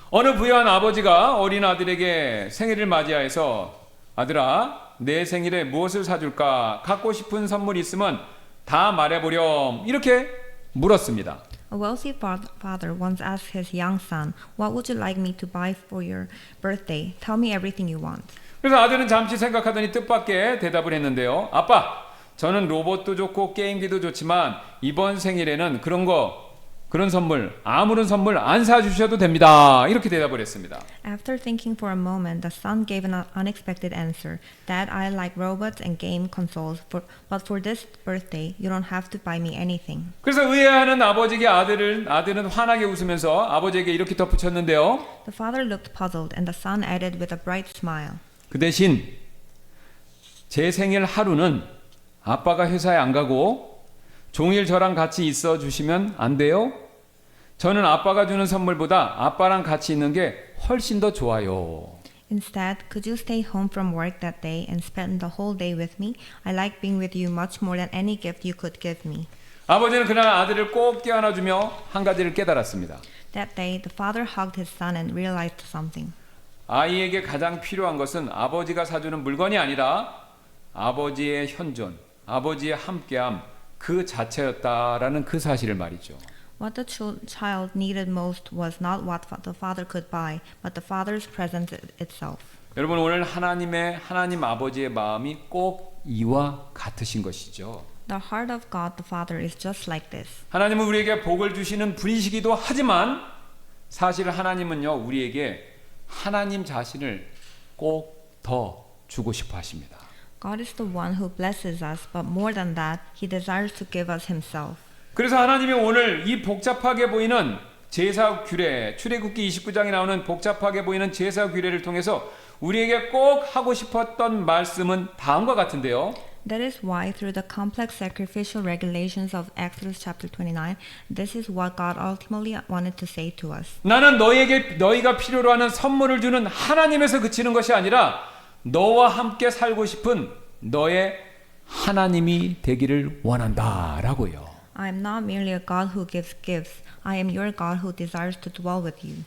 어느 부유한 아버지가 어린 아들에게 생일을 맞이하여서 아들아, 내 생일에 무엇을 사줄까? 갖고 싶은 선물이 있으면 다 말해보렴. 이렇게 물었습니다. A wealthy father once asked his young son, "What would you like me to buy for your birthday? Tell me everything you want." 그래서 아들은 잠시 생각하더니 뜻밖의 대답을 했는데요. 아빠, 저는 로봇도 좋고 게임기도 좋지만 이번 생일에는 그런 선물, 아무런 선물 안 사주셔도 됩니다. 이렇게 대답을 했습니다. After thinking for a moment, the son gave an unexpected answer. Dad, I like robots and game consoles, but for this birthday, you don't have to buy me anything. 그래서 의아해하는 아버지에게 아들은 환하게 웃으면서 아버지에게 이렇게 덧붙였는데요. The father looked puzzled, and the son added with a bright smile. 그 대신 제 생일 하루는 아빠가 회사에 안 가고 종일 저랑 같이 있어 주시면 안 돼요? 저는 아빠가 주는 선물보다 아빠랑 같이 있는 게 훨씬 더 좋아요. Instead, could you stay home from work that day and spend the whole day with me? I like being with you much more than any gift you could give me. 아버지는 그날 아들을 꼭 껴안아주며 한 가지를 깨달았습니다. That day, the father hugged his son and realized something. 아이에게 가장 필요한 것은 아버지가 사주는 물건이 아니라 아버지의 현존, 아버지의 함께함 그 자체였다라는 그 사실을 말이죠. What the child needed most was not what the father could buy, but the father's presence itself. 여러분 오늘 하나님 아버지의 마음이 꼭 이와 같으신 것이죠. The heart of God the Father is just like this. 하나님은 우리에게 복을 주시는 분이시기도 하지만 사실 하나님은요 우리에게 하나님 자신을 꼭 더 주고 싶어 하십니다. God is the one who blesses us, but more than that, He desires to give us Himself. 그래서 하나님이 오늘 이 복잡하게 보이는 제사 규례, 출애굽기 29장에 나오는 복잡하게 보이는 제사 규례를 통해서 우리에게 꼭 하고 싶었던 말씀은 다음과 같은데요. That is why through the complex sacrificial regulations of Exodus chapter 29, this is what God ultimately wanted to say to us. 나는 너희가 필요로 하는 선물을 주는 하나님에서 그치는 것이 아니라 너와 함께 살고 싶은 너의 하나님이 되기를 원한다라고요. I am not merely a God who gives gifts. I am your God who desires to dwell with you.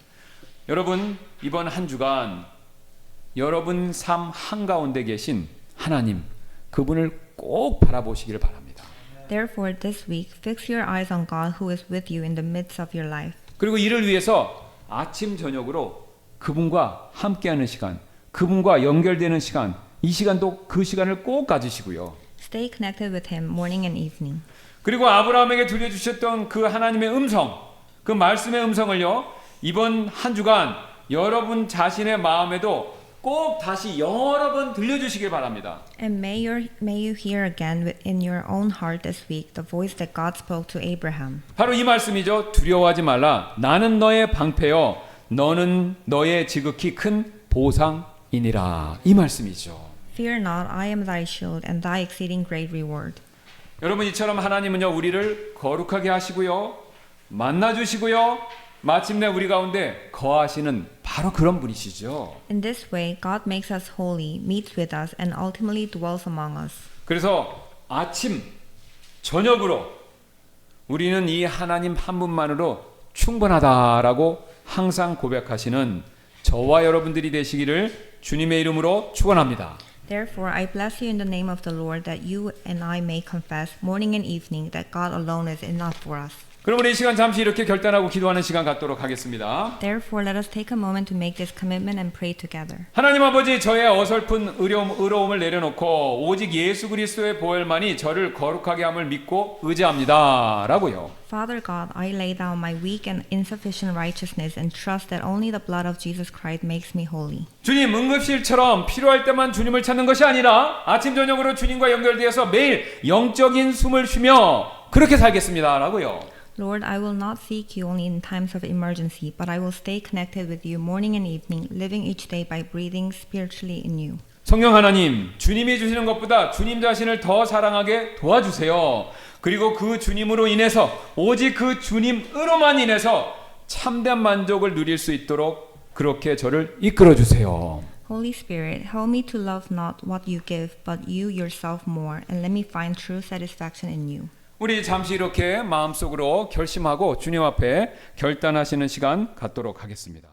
여러분 이번 한 주간 여러분 삶 한가운데 계신 하나님 그분을 꼭 바라보시기를 바랍니다. Therefore, this week, fix your eyes on God who is with you in the midst of your life. 그리고 이를 위해서 아침 저녁으로 그분과 함께하는 시간, 그분과 연결되는 시간, 이 시간도 그 시간을 꼭 가지시고요. Stay connected with Him morning and evening. 그리고 아브라함에게 들려주셨던 그 하나님의 음성, 그 말씀의 음성을요, 이번 한 주간 여러분 자신의 마음에도 꼭 다시 여러 번 들려주시길 바랍니다. And may you hear again in your own heart this week the voice that God spoke to Abraham. 바로 이 말씀이죠. 두려워하지 말라. 나는 너의 방패요. 너는 너의 지극히 큰 보상이니라. 이 말씀이죠. Fear not, I am thy shield and thy exceeding great reward. 여러분 이처럼 하나님은요 우리를 거룩하게 하시고요 만나주시고요 마침내 우리 가운데 거하시는 바로 그런 분이시죠. In this way, God makes us holy, meets with us, and ultimately dwells among us. 그래서 아침 저녁으로 우리는 이 하나님 한 분만으로 충분하다라고 항상 고백하시는 저와 여러분들이 되시기를 주님의 이름으로 축원합니다. Therefore, I bless you in the name of the Lord that you and I may confess morning and evening that God alone is enough for us. 그럼 우리 이 시간 잠시 이렇게 결단하고 기도하는 시간 갖도록 하겠습니다. Therefore, let us take a moment to make this commitment and pray together. 하나님 아버지 저의 어설픈 의로움을 내려놓고 오직 예수 그리스도의 보혈만이 저를 거룩하게 함을 믿고 의지합니다 라고요. Father God, I lay down my weak and insufficient righteousness and trust that only the blood of Jesus Christ makes me holy. 주님 응급실처럼 필요할 때만 주님을 찾는 것이 아니라 아침 저녁으로 주님과 연결되어서 매일 영적인 숨을 쉬며 그렇게 살겠습니다 라고요. Lord, I will not seek you only in times of emergency, but I will stay connected with you morning and evening, living each day by breathing spiritually in you. 성령 하나님, 주님이 주시는 것보다 주님 자신을 더 사랑하게 도와주세요. 그리고 그 주님으로 인해서 오직 그 주님으로만 인해서 참된 만족을 누릴 수 있도록 그렇게 저를 이끌어 주세요. Holy Spirit, help me to love not what you give, but you yourself more, and let me find true satisfaction in you. 우리 잠시 이렇게 마음속으로 결심하고 주님 앞에 결단하시는 시간 갖도록 하겠습니다.